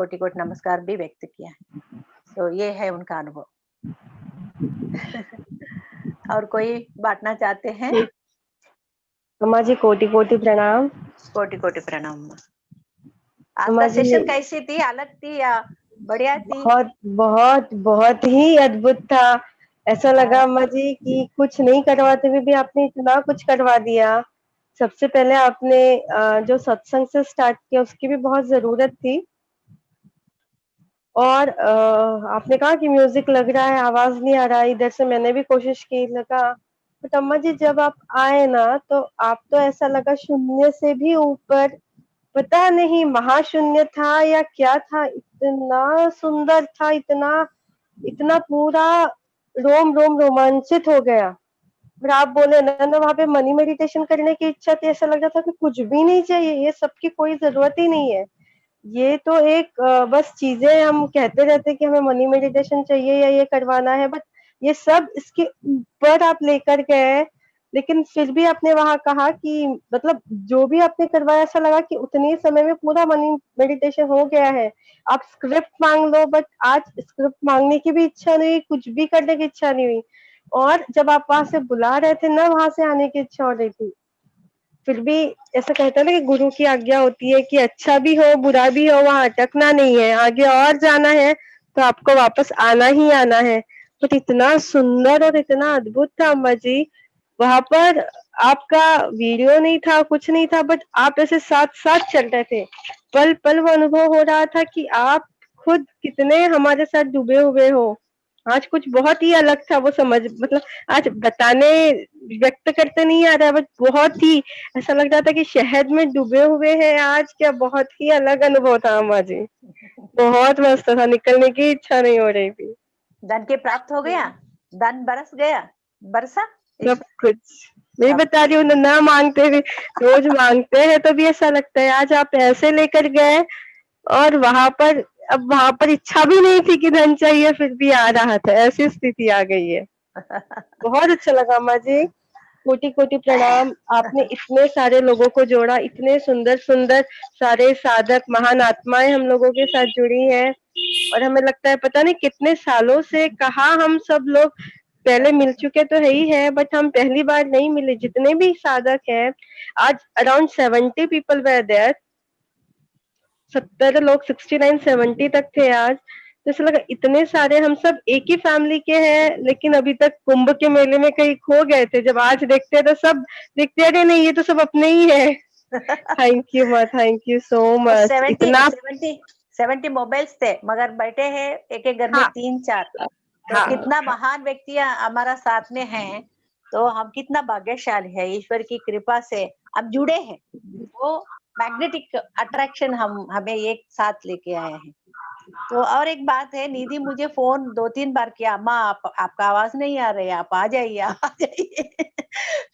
कोटि कोटि नमस्कार भी व्यक्त किया है। तो ये है उनका अनुभव। और कोई बांटना चाहते हैं? अम्मा जी कोटि कोटि प्रणाम। कोटि कोटि प्रणाम। आज अम्मा का जी सेशन कैसी थी? अलग थी या बढ़िया थी? बहुत बहुत बहुत ही अद्भुत था। ऐसा लगा अम्मा जी कि कुछ नहीं करवाते हुए भी आपने इतना कुछ करवा दिया। सबसे पहले आपने जो सत्संग से स्टार्ट किया उसकी भी बहुत जरूरत थी। और आपने कहा कि म्यूजिक लग रहा है, आवाज नहीं आ रहा है। इधर से मैंने भी कोशिश की, लगा। बट अम्मा जी जब आप आए ना तो आप तो ऐसा लगा शून्य से भी ऊपर, पता नहीं महाशून्य था या क्या था। इतना सुंदर था, इतना इतना पूरा रोम रोम रोमांचित हो गया। और आप बोले ना वहां पे मनी मेडिटेशन करने की इच्छा थी। ऐसा लग रहा था कि कुछ भी नहीं चाहिए, ये सबकी कोई जरूरत ही नहीं है। ये तो एक बस चीजें हम कहते रहते कि हमें मनी मेडिटेशन चाहिए या ये करवाना है, बट ये सब इसके ऊपर आप लेकर गए। लेकिन फिर भी आपने वहां कहा कि मतलब जो भी आपने करवाया ऐसा लगा कि उतने ही समय में पूरा मनी मेडिटेशन हो गया है। आप स्क्रिप्ट मांग लो, बट आज स्क्रिप्ट मांगने की भी इच्छा नहीं हुई, कुछ भी करने की इच्छा नहीं हुई। और जब आप वहां से बुला रहे थे ना, वहां से आने की इच्छा हो रही थी। फिर भी ऐसा कहता है ना कि गुरु की आज्ञा होती है कि अच्छा भी हो बुरा भी हो वहां अटकना नहीं है, आगे और जाना है तो आपको वापस आना ही आना है। बट इतना सुंदर और इतना अद्भुत था अम्मा जी वहां पर। आपका वीडियो नहीं था, कुछ नहीं था, बट आप ऐसे साथ साथ चल रहे थे। पल पल वो अनुभव हो रहा था कि आप खुद कितने हमारे साथ डूबे हुए हो। आज कुछ बहुत ही अलग था वो, समझ मतलब आज बताने व्यक्त करते नहीं आ रहा है, बट बहुत ही ऐसा लग रहा था कि शहद में डूबे हुए हैं आज। क्या बहुत ही अलग अनुभव था अम्मा जी, बहुत मस्त था, निकलने की इच्छा नहीं हो रही थी। धन के प्राप्त हो गया? धन बरस गया? बरसा? सब कुछ नहीं सब बता रही हूँ ना मांगते हुए, रोज मांगते हैं तो भी ऐसा लगता है आज आप ऐसे लेकर गए। और वहां पर अब वहां पर इच्छा भी नहीं थी कि धन चाहिए, फिर भी आ रहा था, ऐसी स्थिति आ गई है। बहुत अच्छा लगा अम्मा जी, कोटि कोटि प्रणाम। आपने इतने सारे लोगों को जोड़ा, इतने सुंदर सुंदर सारे साधक महान आत्माएं हम लोगों के साथ जुड़ी हैं। और हमें लगता है पता नहीं कितने सालों से, कहा हम सब लोग पहले मिल चुके तो है ही है, बट हम पहली बार नहीं मिले। जितने भी साधक हैं आज अराउंड 70 पीपल वेयर देयर। 70 लोग, 69 70 तक थे आज। जैसे लगा इतने सारे हम सब एक ही फैमिली के हैं, लेकिन अभी तक कुंभ के मेले में कहीं खो गए थे। जब आज देखते हैं तो सब दिखते, अरे नहीं ये तो सब अपने ही है। थैंक यू माँ, thank you so much. Seventy इतना 70 मोबाइल्स थे मगर बैठे हैं एक एक घर में हाँ 3-4। तो हाँ कितना महान व्यक्ति हमारा साथ में है। तो हम कितना भाग्यशाली है, ईश्वर की कृपा से अब जुड़े हैं। वो मैग्नेटिक अट्रैक्शन हम हमें एक साथ लेके आए हैं। तो और एक बात है, निधि मुझे फोन 2-3 बार किया, अम्मा आपका आवाज नहीं आ रही है, आप आ जाइए आ जाइए।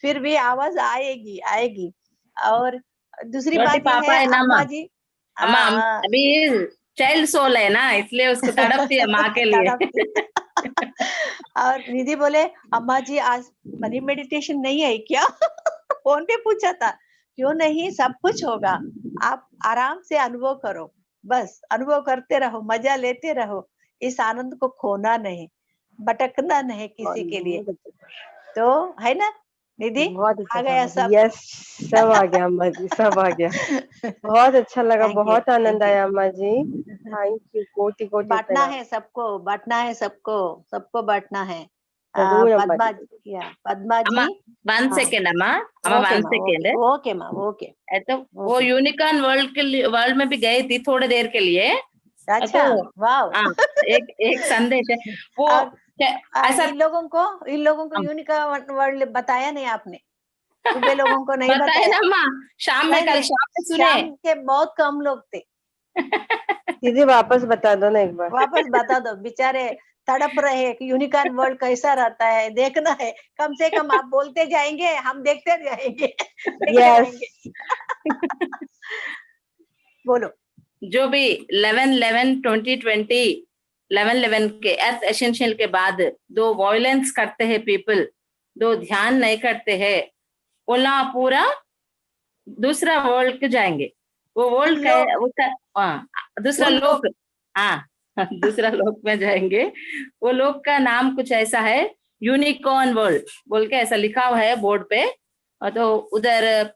फिर भी आवाज आएगी आएगी। और दूसरी छोटी बात यह पापा है है ना माँ। अम्मा जी। अम्मा हाँ, अभी चाइल्ड सोल है ना, इसलिए उसको तड़पती है माँ के लिए। तड़पती। और निधि बोले, अम्मा जी आज मनी मेडिटेशन नहीं है क्या? फोन पे पूछा था। क्यों नहीं, सब कुछ होगा। आप आराम से अनुभव करो, बस अनुभव करते रहो, मजा लेते रहो। इस आनंद को खोना नहीं, भटकना नहीं किसी के लिए। तो है ना निधि? बहुत अच्छा आ था गया अम्मा जी, सब। यस सब आ गया अम्मा जी, सब आ गया। बहुत अच्छा लगा, थैंक यू बहुत आनंद थैंक यू। आया अम्मा जी। थैंक यू, कोटि कोटि बांटना प्रणाम। है सबको, बांटना है सबको, सबको बांटना है। जरूर अम्मा पद्मा जी। या पद्मा अम्मा जी। 1 सेकेंड अम्मा। अम्मा ओके वन माँ, ओके सेकेंड ओके माँ, ओके तो वो ओके। यूनिकॉर्न वर्ल्ड के लिए, वर्ल्ड में भी गई थी थोड़ी देर के लिए। तो अच्छा, वाव। हाँ, एक एक संदेश है वो। और ऐसा इन लोगों को यूनिकॉर्न वर्ड बताया नहीं आपने? सुबह लोगों को नहीं बताए बताया? ना अम्मा, शाम में, नहीं कल नहीं, शाम में सुने। शाम के बहुत कम लोग थे। दीदी वापस बता दो ना एक बार। वापस बता दो, बेचारे तड़प रहे हैं कि यूनिकॉर्न वर्ल्ड कैसा रहता है, देखना है। कम से कम आप बोलते जाएंगे, हम देखते जाएंगे। देखते यस रहेंगे। बोलो। जो भी 11/11/2020, 11/11 के अर्थ एसेंशियल के बाद दो वॉयलेंस करते हैं पीपल, दो ध्यान नहीं करते हैं, बोला पूरा दूसरा वर्ल्ड के जाएंगे। वो वर्ल्ड का है उसका। हाँ, दूसरा उन लोक। हाँ दूसरा लोक में जाएंगे। वो लोक का नाम कुछ ऐसा है, यूनिकॉर्न वर्ल्ड बोल के ऐसा लिखा हुआ है बोर्ड पे। और तो उधर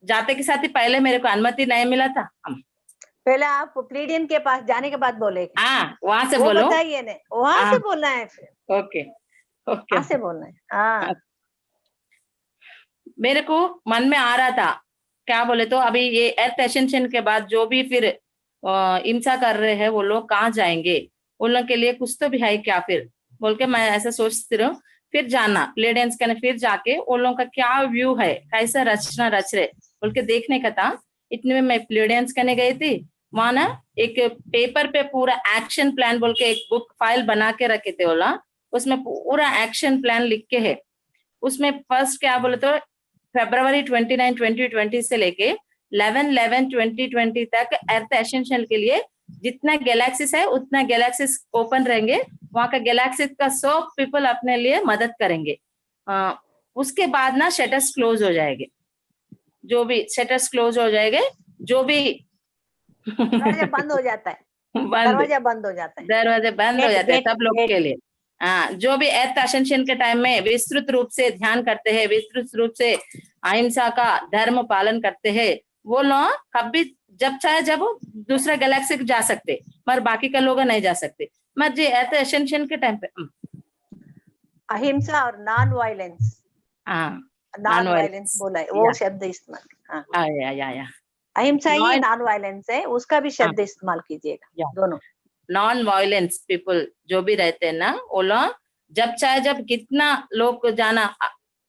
जाते के साथ ही पहले मेरे को अनुमति नहीं मिला था। पहले आप प्लीडियन के पास जाने के बाद बोले, हाँ वहां से वो बोलो। बताइए ने, वहां हाँ से बोलना है, फिर ओके ओके। वहां से बोलना है। हाँ मेरे को मन में आ रहा था, क्या बोले तो अभी ये एर्थ एसेंशन के बाद जो भी फिर हिंसा कर रहे हैं वो लोग कहाँ जाएंगे, उन लोग के लिए कुछ तो भी है क्या फिर बोल के मैं ऐसा सोचती रहूं। फिर जाना प्लेडेंस का, फिर जाके उन लोगों का क्या व्यू है, कैसा रचना रच रहे बोल के देखने का था। इतने में मैं प्लेडेंस करने गई थी। वहां ना एक पेपर पे पूरा एक्शन प्लान बोल के एक बुक फाइल बना के रखे थे बोला, उसमें पूरा एक्शन प्लान लिख के है। उसमें फर्स्ट क्या बोले तो फरवरी 29 2020 से लेके 11/11/2020 तक अर्थ एसेंशियल के लिए जितना गैलेक्सीज है उतना गैलेक्सीज ओपन रहेंगे। वहां का गैलेक्सीज का 100 पीपल अपने लिए मदद करेंगे। उसके बाद ना शटर्स क्लोज हो जाएंगे, जो भी शटर्स क्लोज हो जाएंगे, जो भी दरवाजा बंद हो जाता है, बंद, दरवाजा बंद हो जाता है, दरवाजे बंद हो गेट जाते हैं गेट सब लोग गेट। के लिए। हाँ, जो भी अर्थ असेंशन के टाइम में विस्तृत रूप से ध्यान करते हैं, विस्तृत रूप से अहिंसा का धर्म पालन करते हैं, वो लोग कभी जब चाहे जब दूसरा गैलेक्सी जा सकते, मगर बाकी का लोग नहीं जा सकते। मगर जी अर्थ असेंशन के टाइम पे अहिंसा और नॉन वायलेंस, हाँ नॉन नॉन वायलेंस वायलेंस बोला है, वो शब्द इस्तेमाल। हाँ या अहिंसा ही नॉन नॉन वायलेंस है, उसका भी शब्द इस्तेमाल कीजिएगा, दोनों। नॉन वायलेंस पीपल जो भी रहते हैं ना, वो लोग जब चाहे जब कितना लोग को जाना,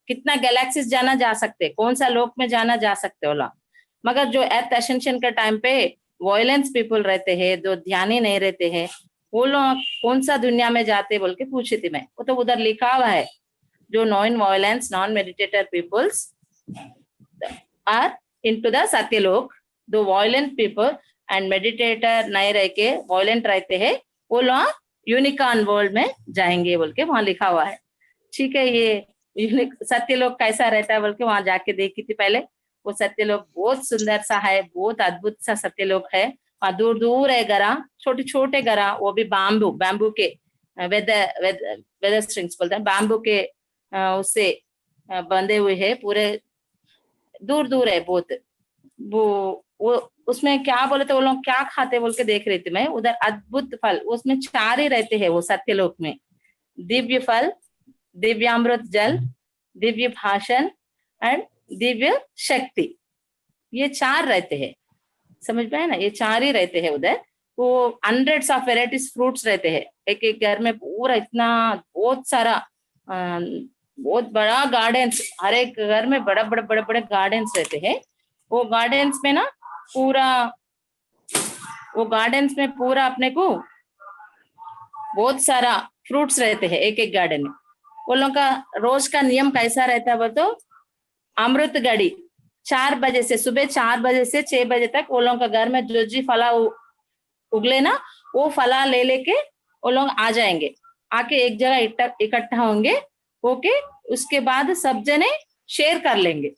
कितना गैलेक्सीज जाना जा सकते, कौन सा लोक में जाना जा सकते वो लोग। मगर जो अर्थ असेंशन के टाइम पे वायलेंस पीपल रहते हैं, जो ध्यानी नहीं रहते हैं, वो लोग कौन सा दुनिया में जाते बोल के पूछी थी मैं। वो तो उधर लिखा हुआ है, जो non violence non meditator peoples are into the Satyalok, दो वायलेंट पीपल एंड मेडिटेटर नहीं रह के वायलेंट रहते हैं, वो लोग यूनिकॉर्न वर्ल्ड में जाएंगे बोल के वहां लिखा हुआ है। ठीक है, ये सत्यलोक कैसा रहता है बोल के वहां जाके देखी थी पहले। वो सत्यलोक बहुत सुंदर सा है, बहुत अद्भुत सा सत्यलोक है। वहां दूर दूर है घरा, छोटे छोटे घरा, वो भी बैम्बू के वेदर स्ट्रिंग्स बोलते हैं, बैम्बू के उससे बंधे हुए है, पूरे दूर दूर है बहुत। वो उसमें क्या बोले तो वो लोग क्या खाते बोल के देख रही थी मैं उधर। अद्भुत फल उसमें 4 ही रहते हैं वो सत्यलोक में, दिव्य फल, दिव्यामृत जल, दिव्य भाषण एंड दिव्य शक्ति, ये 4 रहते हैं। समझ में है ना, ये 4 ही रहते हैं उधर। वो हंड्रेड्स ऑफ वेराइटीज फ्रूट्स रहते हैं एक एक घर में, पूरा इतना बहुत सारा बहुत बड़ा गार्डन्स, हर एक घर में बड़ा बड़े बड़े बड़े गार्डन्स रहते हैं। वो गार्डन्स में ना पूरा, वो गार्डन्स में पूरा अपने को बहुत सारा फ्रूट्स रहते हैं एक एक गार्डन में। वो लोग का रोज का नियम कैसा रहता है वो तो, अमृत घड़ी 4 बजे से, सुबह 4 बजे से 6 बजे तक वो लोग का घर में जो जी फला उगले ना, वो फला ले लेके वो लोग आ जाएंगे, आके एक जगह इकट्ठा होंगे। ओके, उसके बाद सब जने शेयर कर लेंगे।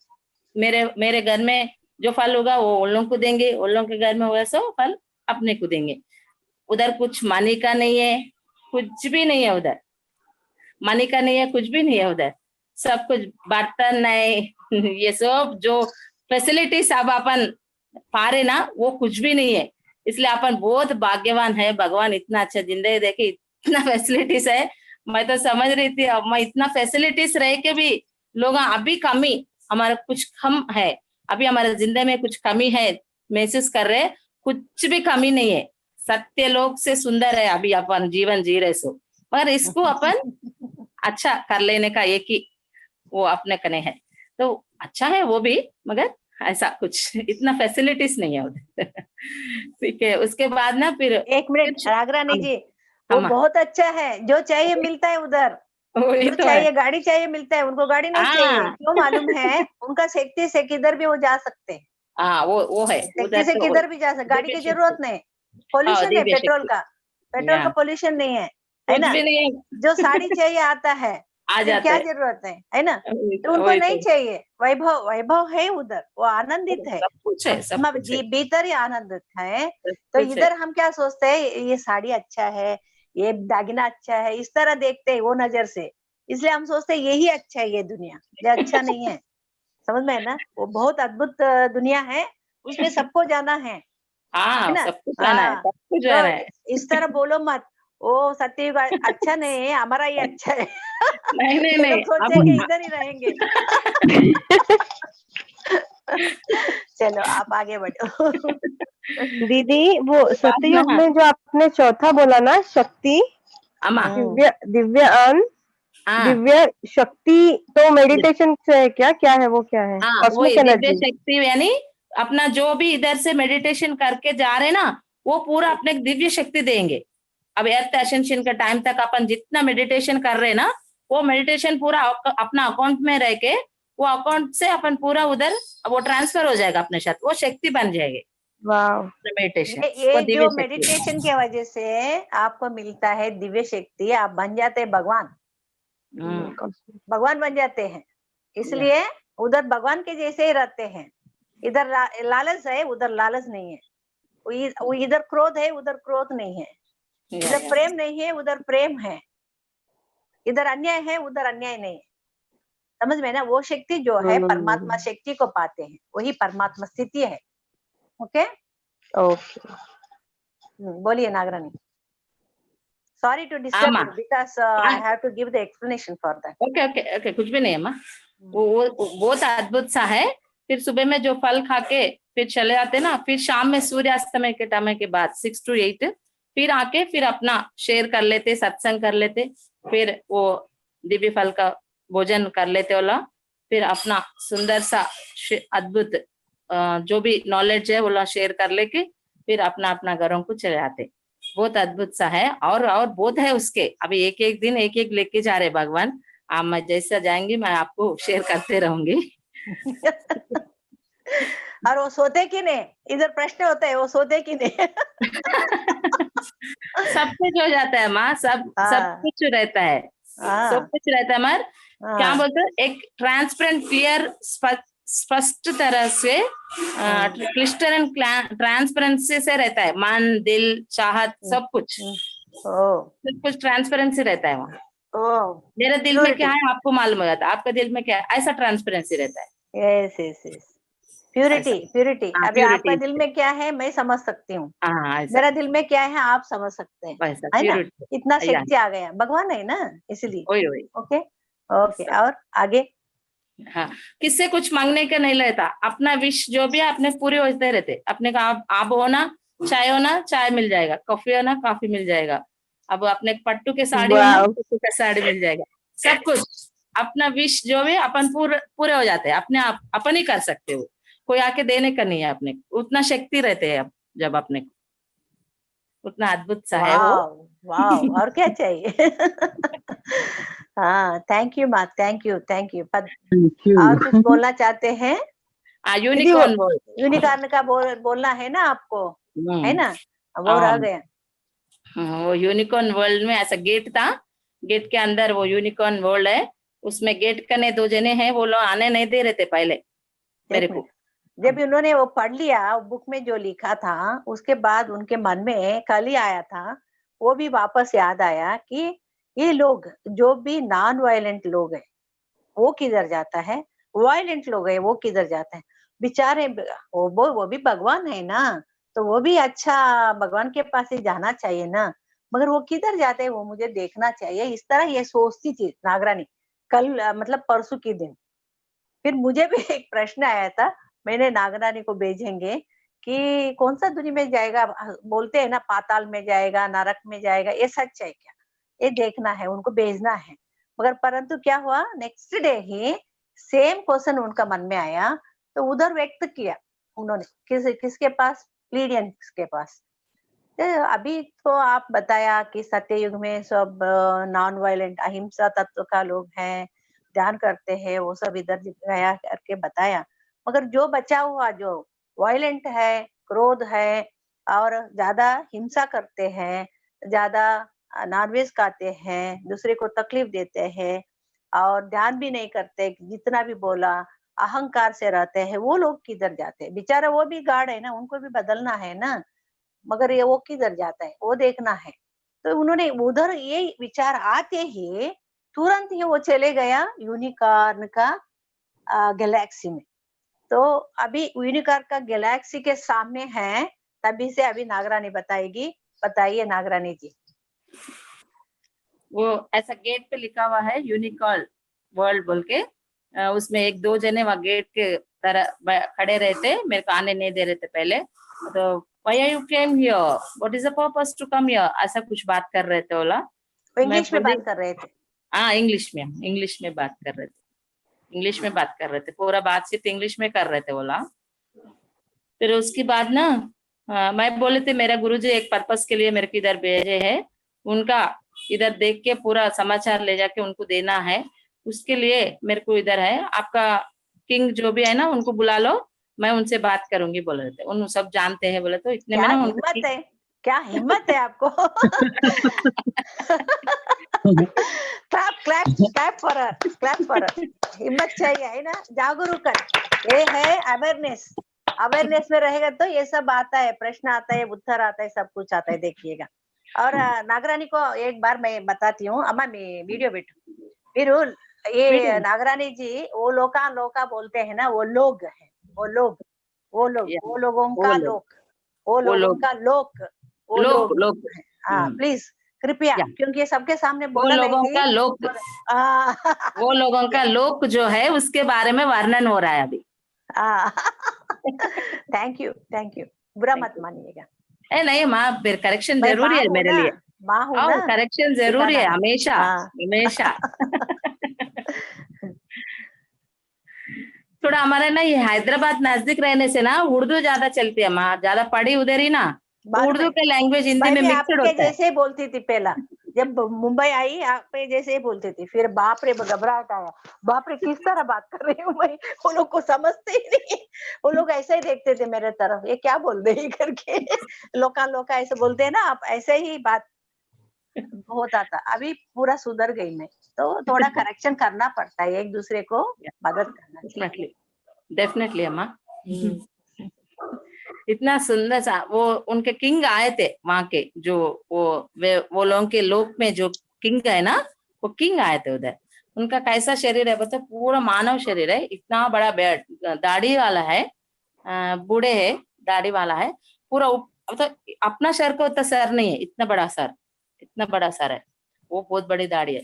मेरे घर में जो फल होगा वो उन लोगों को देंगे, उन लोगों के घर में वैसा फल अपने को देंगे। उधर कुछ मनी का नहीं है, कुछ भी नहीं है उधर, मनी का नहीं है, कुछ भी नहीं है उधर। सब कुछ बर्तन नहीं ये सब जो फैसिलिटीज अब अपन पा रहे ना, वो कुछ भी नहीं है। इसलिए अपन बहुत भाग्यवान है, भगवान इतना अच्छा जिंदगी देके इतना फैसिलिटीज है। मैं तो समझ रही थी अब मैं इतना फैसिलिटीज रह के भी लोग अभी कमी, हमारा कुछ कम है, अभी हमारे जिंदगी में कुछ कमी है महसूस कर रहे, कुछ भी कमी नहीं है। सत्य लोक से सुंदर है अभी अपन जीवन जी रहे सो, मगर इसको अपन अच्छा कर लेने का एक ही वो अपने कने है, तो अच्छा है वो भी, मगर ऐसा कुछ इतना फैसिलिटीज नहीं है उधर। ठीक है, उसके बाद ना फिर 1 मिनट रागरानी जी, वो बहुत अच्छा है, जो चाहिए मिलता है उधर, वही जो तो है। चाहिए गाड़ी चाहिए मिलता है, उनको गाड़ी नहीं चाहिए, क्यों मालूम है? उनका शक्ति से किधर भी वो जा सकते हैं, हाँ वो है शक्ति उधर से तो किधर भी जा सकते, गाड़ी की दिव्य जरूरत शक्ति। नहीं, पोल्यूशन है दिव्य पेट्रोल शक्ति का, पेट्रोल का पोल्यूशन नहीं है कुछ ना? भी नहीं है। जो साड़ी चाहिए आता है, आ फिर जाता क्या है। जरूरत है ना? वही तो उनको वही नहीं तो चाहिए वैभव, वैभव है उधर, वो आनंदित है, सब कुछ है, सब आत्मा कुछ है, भीतर ही आनंदित है। सब तो कुछ है। इधर हम क्या सोचते हैं, ये साड़ी अच्छा है, ये दागिना अच्छा है, इस तरह देखते हैं वो नजर से। इसलिए हम सोचते हैं यही अच्छा है, ये दुनिया ये अच्छा नहीं है। समझ में है ना? वो बहुत अद्भुत दुनिया है, उसमें सबको जाना है हाँ, ना? सब कुछ रहना है, हाँ, सब कुछ तो रहना है। इस तरह बोलो मत, ओ सत्ययुग अच्छा नहीं है, हमारा ही अच्छा है। नहीं नहीं ये लोग नहीं, सोचेंगे इधर ही रहेंगे। चलो आप आगे बढ़ो। दीदी, वो ये बात सतयुग ना, में जो आपने चौथा बोला ना, शक्ति, अम्मा, दिव्य दिव्यान, हाँ दिव्य शक्ति, तो मेडिटेशन से है क्या? क्या है वो? क्या है? हाँ, वही कॉस्मिक दिव्य एनर्जी। शक्ति यानी अपना जो भी इधर से मेडिटेशन करके जा रहे ना, वो पूरा अपने दिव्य शक्ति देंगे। अब एर्थ असेंशन के टाइम तक अपन जितना मेडिटेशन कर रहे ना, वो मेडिटेशन पूरा अपना अकाउंट में रह के, वो अकाउंट से अपन पूरा उधर वो ट्रांसफर हो जाएगा अपने साथ, वो शक्ति बन जाएगी वाह। मेडिटेशन, वो ये दिव्य जो शक्ति। मेडिटेशन के वजह से आपको मिलता है दिव्य शक्ति, आप बन जाते हैं भगवान, हम्म, भगवान बन जाते हैं। इसलिए उधर भगवान के जैसे ही रहते हैं। इधर लालच है, उधर लालच नहीं है। वो इधर क्रोध है, उधर क्रोध नहीं है। इधर प्रेम नहीं है, उधर प्रेम है। इधर अन्याय है, उधर अन्याय नहीं है। समझ में ना? वो शक्ति जो है परमात्मा शक्ति को पाते हैं, वही परमात्मा स्थिति है। Okay, okay. बोलिए नागरानी। सॉरी टू डिस्टर्ब आमा, you because I have to give the explanation for that. Okay okay okay, कुछ भी नहीं है अम्मा। वो बहुत अद्भुत सा है। फिर सुबह में जो फल खा के फिर चले आते ना, फिर शाम में सूर्यास्तमय के टाइम के बाद 6 to 8 फिर आके फिर अपना शेयर कर लेते, सत्संग कर लेते, फिर वो दिव्य फल का भोजन कर लेते वाला, फिर अपना सुंदर सा अद्भुत जो भी नॉलेज है वो शेयर कर लेके फिर अपना अपना घरों को चले आते। बहुत अद्भुत सा है, और बहुत है उसके। अभी एक एक दिन एक एक लेके जा रहे भगवान। आप मैं जैसा जाएंगी मैं आपको शेयर करते रहूंगी। और वो सोते कि नहीं, इधर प्रश्न होता है, वो सोते कि नहीं? सब कुछ हो जाता है माँ, सब हाँ कुछ रहता है, सब हाँ कुछ रहता है। मगर क्या हाँ बोलते हैं, एक ट्रांसपेरेंट क्लियर स्पष्ट तरह से क्लिस्टर एंड ट्रांसपेरेंसी से रहता है। मन, दिल, चाहत, ओ सब कुछ ट्रांसपेरेंसी रहता है वहाँ। ओ मेरे दिल में क्या प्योरिटी। है आपको मालूम हो जाता है, आपका दिल में क्या है, ऐसा ट्रांसपेरेंसी रहता है। यस यस यस, प्योरिटी ऐसा, प्योरिटी। हाँ अभी आपका प्योरिटी, दिल में क्या है मैं समझ सकती हूँ, हाँ ऐसा, मेरा दिल में क्या है आप समझ सकते हैं, वैसा है ना? इतना प्योरिटी, या शक्ति आ गया, भगवान है ना इसलिए। वही वही ओके ओके, सब। और आगे? हाँ, किससे कुछ मांगने का नहीं रहता, अपना विश जो भी है अपने पूरे होते रहते। अपने का आप हो ना, चाय मिल जाएगा, कॉफी हो ना, कॉफी मिल जाएगा। अब अपने पट्टू के साड़ी हो ना, वाह। पट्टू के साड़ी मिल जाएगा। सब कुछ अपना विश जो भी अपन पूरे पूरे हो जाते हैं अपने आप, अपन ही कर सकते हो, कोई आके देने का नहीं है अपने को। उतना शक्ति रहते हैं अब, जब अपने को, उतना अद्भुत सा है वो। वाह वाह, और क्या चाहिए? हाँ, थैंक यू माँ, थैंक यू थैंक यू। और कुछ बोलना चाहते हैं? दीदी वो यूनिकॉर्न वर्ड। यूनिकॉर्न का बोलना है ना आपको, है ना? वो रह हाँ, गया। वो यूनिकॉर्न वर्ल्ड में ऐसा गेट था, गेट के अंदर वो यूनिकॉर्न वर्ल्ड है। उसमें गेट कने 2 जने हैं, वो लोग आने नहीं दे रहे थे पहले एक मेरे मिनट, को। जब उन्होंने वो पढ़ लिया बुक में जो लिखा था, उसके बाद उनके मन में कल ही आया था, वो भी वापस याद आया कि ये लोग जो भी नॉन वायलेंट लोग हैं वो किधर जाता है, वायलेंट लोग है वो किधर जाते हैं बेचारे। वो भी भगवान है ना, तो वो भी अच्छा भगवान के पास ही जाना चाहिए ना, मगर वो किधर जाते हैं वो मुझे देखना चाहिए। इस तरह ये सोचती थी नागरानी कल, मतलब परसों के दिन। फिर मुझे भी एक प्रश्न आया था, मैंने नागरानी को भेजेंगे कि कौन सा दुनिया में जाएगा, बोलते हैं ना पाताल में जाएगा, नरक में जाएगा, ये सच है क्या, ये देखना है, उनको भेजना है। मगर परंतु क्या हुआ, नेक्स्ट डे ही सेम क्वेश्चन उनका मन में आया, तो उधर व्यक्त किया उन्होंने, किसके पास, प्लीडियंस के पास। तो अभी तो आप बताया कि सत्ययुग में सब नॉन वायलेंट अहिंसा तत्व का लोग हैं, ध्यान करते हैं, वो सब इधर गया करके बताया। मगर जो बचा हुआ जो वायलेंट है, क्रोध है, और ज्यादा हिंसा करते हैं, ज्यादा नॉनवेज खाते हैं, दूसरे को तकलीफ देते हैं, और ध्यान भी नहीं करते, जितना भी बोला अहंकार से रहते हैं, वो लोग किधर जाते हैं? बेचारा वो भी गार्ड है ना, उनको भी बदलना है ना, मगर ये वो किधर जाता है वो देखना है। तो उन्होंने उधर ये विचार आते ही तुरंत ही वो चले गया यूनिकॉर्न का गैलेक्सी में। तो अभी यूनिकॉर्न का गैलेक्सी के सामने है, तभी से अभी नागरानी बताएगी। बताइए नागरानी जी। वो ऐसा गेट पे लिखा हुआ है यूनिकॉर्न वर्ल्ड बोल के। उसमें एक दो जने वहाँ गेट के तरह खड़े रहते, मेरे को आने नहीं दे रहे थे पहले। तो why you came here? What is the purpose to come here? ऐसा कुछ बात कर रहे थे बोला। वो मैं इंग्लिश में बोली बात कर रहे थे। हाँ इंग्लिश में बात कर रहे थे, इंग्लिश में बात कर रहे थे, पूरा बातचीत इंग्लिश में कर रहे थे बोला। फिर उसके बाद ना मैं बोले थे मेरा गुरुजी एक पर्पस के लिए मेरे को इधर भेजे है, उनका इधर देख के पूरा समाचार ले जाके उनको देना है, उसके लिए मेरे को इधर है, आपका किंग जो भी है ना उनको बुला लो, मैं उनसे बात करूंगी बोल रहे थे। उन सब जानते हैं बोले, तो इतने में क्या ना हिम्मत है, क्या हिम्मत है आपको। Clap clap clap for her, clap for her. हिम्मत चाहिए है ना, जागरूक कर। ये है अवेयरनेस। अवेयरनेस में रहेगा तो ये सब आता है, प्रश्न आता है, उत्तर आता है, सब कुछ आता है, देखिएगा। और नागरानी को एक बार मैं बताती हूँ, अम्मा मैं वीडियो बैठू फिर ये नागरानी जी वो लोका बोलते हैं ना, वो लोग हैं, वो लोग, वो लोगों का लोक, वो लोगों का लोक, वो लोग। हाँ प्लीज कृपया, क्योंकि ये सबके सामने वो बोला लोगों नहीं का लोक, वो लोगों का लोक जो है उसके बारे में वर्णन हो रहा है अभी। थैंक यू, थैंक यू, बुरा मत मानिएगा। नहीं माँ, फिर करेक्शन मैं जरूरी है मेरे लिए। माँ हूँ ना, करेक्शन जरूरी है हमेशा, हाँ। हमेशा। थोड़ा हमारे ना ये हैदराबाद नजदीक रहने से ना उर्दू ज्यादा चलती है माँ, ज्यादा पढ़ी उधर ही ना, उर्दू के लैंग्वेज हिंदी मैं में भी मिक्सड आपके होता है। जैसे ही बोलती थी पहला, जब मुंबई आई आपके जैसे ही बोलती थी, फिर बाप रे घबराहट आया, बाप रे किस तरह बात कर रही हूँ मैं, वो लोग को समझते ही नहीं, वो लोग ऐसे ही देखते थे मेरे तरफ, ये क्या बोल रही करके। लोका ऐसे बोलते हैं ना आप, ऐसे ही बात होता था। अभी पूरा सुधर गई मैं, तो थोड़ा करेक्शन करना पड़ता है, एक दूसरे को मदद करना चाहिए। डेफिनेटली अम्मा। इतना सुंदर सा वो उनके किंग आए थे वहां के, जो वो लोगों के लोक में जो किंग है ना, वो किंग आए थे उधर। उनका कैसा शरीर है बता, पूरा मानव शरीर है, इतना बड़ा दाढ़ी वाला है, बूढ़े है, दाढ़ी वाला है पूरा, मतलब अपना सर को उतना सर नहीं है, इतना बड़ा सर, इतना बड़ा सर है, वो बहुत बड़ी दाढ़ी है।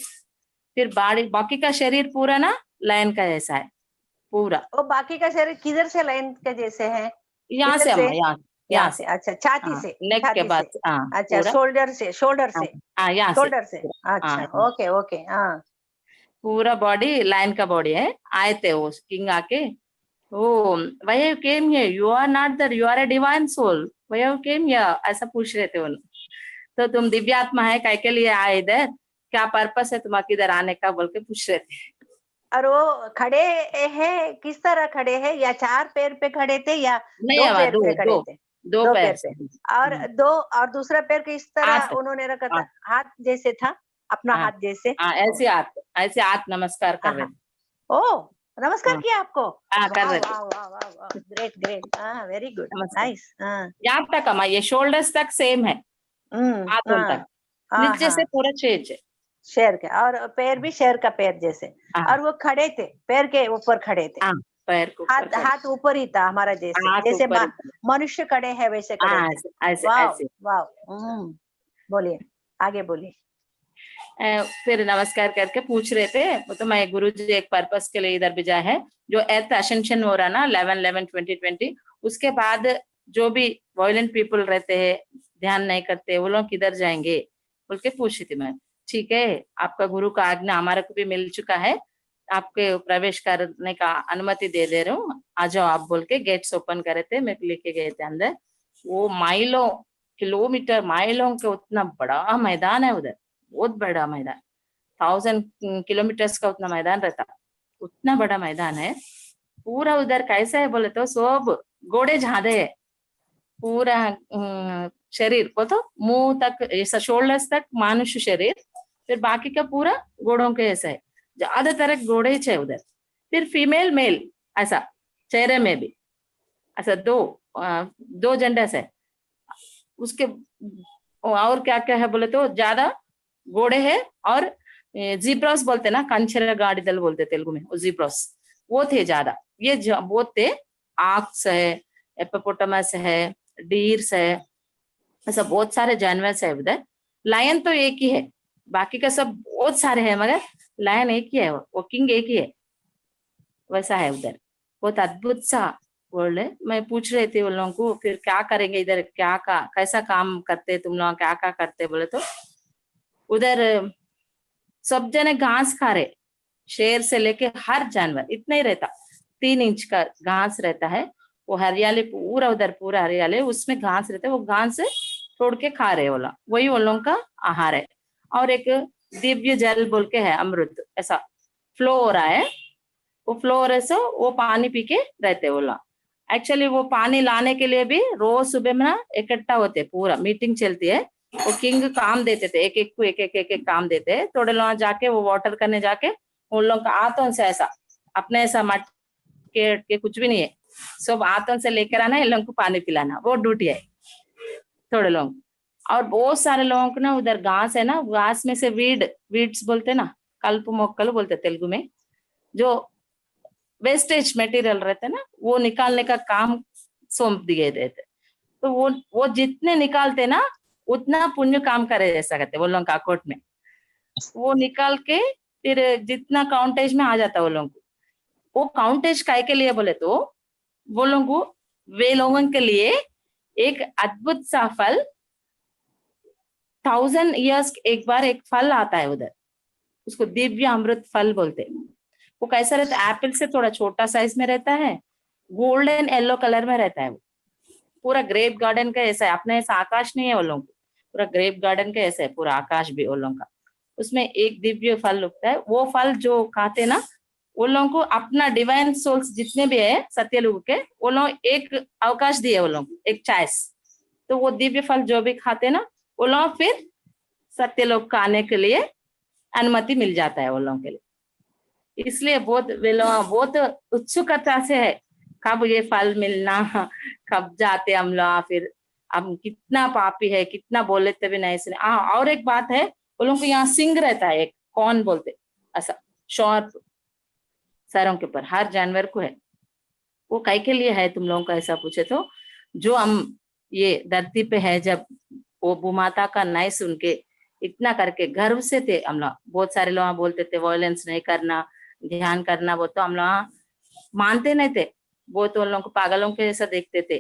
फिर बाकी का शरीर पूरा ना लायन का जैसा है पूरा। वो बाकी का शरीर किधर से लाइन के जैसे है? यहाँ से अम्मा, यहाँ से, अच्छा छाती से, नेक के छाती बाद से, अच्छा पूरा, शोल्डर से, यहाँ से शोल्डर से, अच्छा ओके ओके। हाँ पूरा बॉडी लायन का बॉडी है। आए थे वो किंग आके, oh why you came here, you are not that, you are a divine soul, why you came here, ऐसा पूछ रहे थे उन। तो तुम दिव्य आत्मा है, काय के लिए आए इधर, क्या पर्पस है तुम्हारे इधर आने का, बोल के पूछ रहे थे। और वो खड़े हैं, किस तरह खड़े हैं, या चार पैर पे खड़े थे या नहीं दो पैर पे खड़े थे? दो पैर पे। और दूसरा पैर किस तरह उन्होंने रखा था? हाथ जैसे था, अपना हाथ जैसे, ऐसे हाथ नमस्कार कर रहे थे। ओ नमस्कार किया आपको? कर रहे थे। वाह वाह वाह वाह, great great, very good, nice. यहाँ तक हमारा ये शोल्डर्स तक सेम है, हाथों तक, नीचे से पूरा चेंज है, शेर का, और पैर भी शेर का पैर जैसे। और वो खड़े थे, पैर के ऊपर खड़े थे, पैर को हाथ ऊपर ही था हमारा जैसे, जैसे मनुष्य खड़े हैं वैसे खड़े थे। वाह, बोलिए, आगे बोलिए। फिर नमस्कार करके पूछ रहे थे, वो तो मैं गुरुजी एक पर्पस के लिए इधर भेजा है, जो अर्थ असेंशन हो रहा ना 11/11/2020, उसके बाद जो भी वायलेंट पीपल रहते हैं, ध्यान नहीं करते, वो लोग किधर जाएंगे बोल के पूछी थी मैं। ठीक है, आपका गुरु का आज्ञा हमारे को भी मिल चुका है, आपके प्रवेश करने का अनुमति दे रहा हूँ, आ जाओ आप बोल के गेट्स ओपन करे थे, मेरे लेके गए थे अंदर। वो माइलों किलोमीटर माइलों के उतना बड़ा मैदान है उधर, बहुत बड़ा मैदान, 1000 किलोमीटर्स का उतना मैदान रहता, उतना बड़ा मैदान है पूरा। उधर कैसा है बोले तो सब घोड़े झादे है, पूरा शरीर को तो मुंह तक ऐसा, शोल्डर्स तक मनुष्य शरीर, फिर बाकी का पूरा घोड़ों के ऐसा है। ज्यादा तरह घोड़े ही है उधर। फिर फीमेल मेल ऐसा चेहरे में भी ऐसा दो जेंडर्स है उसके। और क्या क्या है बोले तो ज्यादा घोड़े है और जीब्रास बोलते ना, कंचरा गाड़िदल बोलते तेलुगु में, वो जीब्रास वो थे ज्यादा। ये वो थे आक्स है, एपोपोटामस है, डीर्स है, ऐसा बहुत सारे जानवर है उधर। लायन तो एक ही है, बाकी का सब बहुत सारे हैं मगर लायन एक ही है, वो किंग एक ही है, वैसा है उधर। बहुत अद्भुत सा वर्ल्ड है। मैं पूछ रही थी उन लोगों को फिर क्या करेंगे इधर, कैसा काम करते तुम लोग, क्या क्या करते बोले तो उधर सब जने घास खा रहे, शेर से लेके हर जानवर इतना ही रहता, 3 इंच का घास रहता है, वो हरियाली पूरा उधर पूरा हरियाली, उसमें घास रहता है, वो घास से तोड़ के खा रहे वो लोग, वही उन लोगों का आहार है। और एक दिव्य जल बोल के है, अमृत ऐसा फ्लो हो रहा है, वो फ्लो हो रहा है, सो वो पानी पी के रहते वो लोग। एक्चुअली वो पानी लाने के लिए भी रोज सुबह में ना इकट्ठा होते, पूरा मीटिंग चलती है। वो किंग काम देते थे, एक एक को एक काम देते, थोड़े लोग जाके वो वाटर करने जाके उन लोग का हाथों से ऐसा अपने ऐसा मट के कुछ भी नहीं है, सब हाथों से लेकर आना, इन लोगों को पानी पिलाना, वो ड्यूटी है थोड़े लोग। और बहुत सारे लोगों को ना उधर घास है ना, घास में से वीड्स बोलते ना, कल्प मोक्कल बोलते तेलुगु में, जो वेस्टेज मटेरियल रहते ना वो निकालने का काम सौंप दिए देते। तो वो जितने निकालते ना उतना पुण्य काम करे जैसा कहते वो लोग का अकाउंट में, वो निकाल के फिर जितना काउंटेज में आ जाता वो लोगों को। वो काउंटेज काय के लिए बोले तो वो लोगों वे लोगों के लिए एक अद्भुत सा फल, 1000 ईयर्स एक बार एक फल आता है उधर, उसको दिव्य अमृत फल बोलते हैं। वो कैसा रहता है, एप्पल से थोड़ा छोटा साइज में रहता है, गोल्डन येलो कलर में रहता है, वो पूरा ग्रेप गार्डन का ऐसा है, अपने ऐसा आकाश नहीं है वो लोगों को, पूरा ग्रेप गार्डन का ऐसा है पूरा आकाश भी वो लोगों का। उसमें एक दिव्य फल उगता है, वो फल जो खाते ना वो लोगों को अपना डिवाइन सोल्स जितने भी है सत्यलोक के, वो लोग एक अवकाश दिए, वो लोग एक चॉइस, तो वो दिव्य फल जो भी खाते ना वो लोग फिर सत्यलोक का आने के लिए अनुमति मिल जाता है वो लोगों के लिए। इसलिए बहुत उत्सुकता से है कब ये फल मिलना, कब जाते हम लोग, फिर हम कितना पापी है, कितना बोले तभी नहीं सुने। और एक बात है, वो लोगों को यहाँ सिंग रहता है, एक कौन बोलते ऐसा शॉर्प सरों के ऊपर हर जानवर को है। वो काय के लिए है तुम लोगों को ऐसा पूछे तो, जो हम ये धरती पे है, जब वो भूमाता का नहीं सुन के इतना करके गर्व से थे हम लोग, बहुत सारे लोग बोलते थे वायलेंस नहीं करना, ध्यान करना, वो तो हम लोग मानते नहीं थे, बहुत उन लोगों को पागलों के जैसा देखते थे।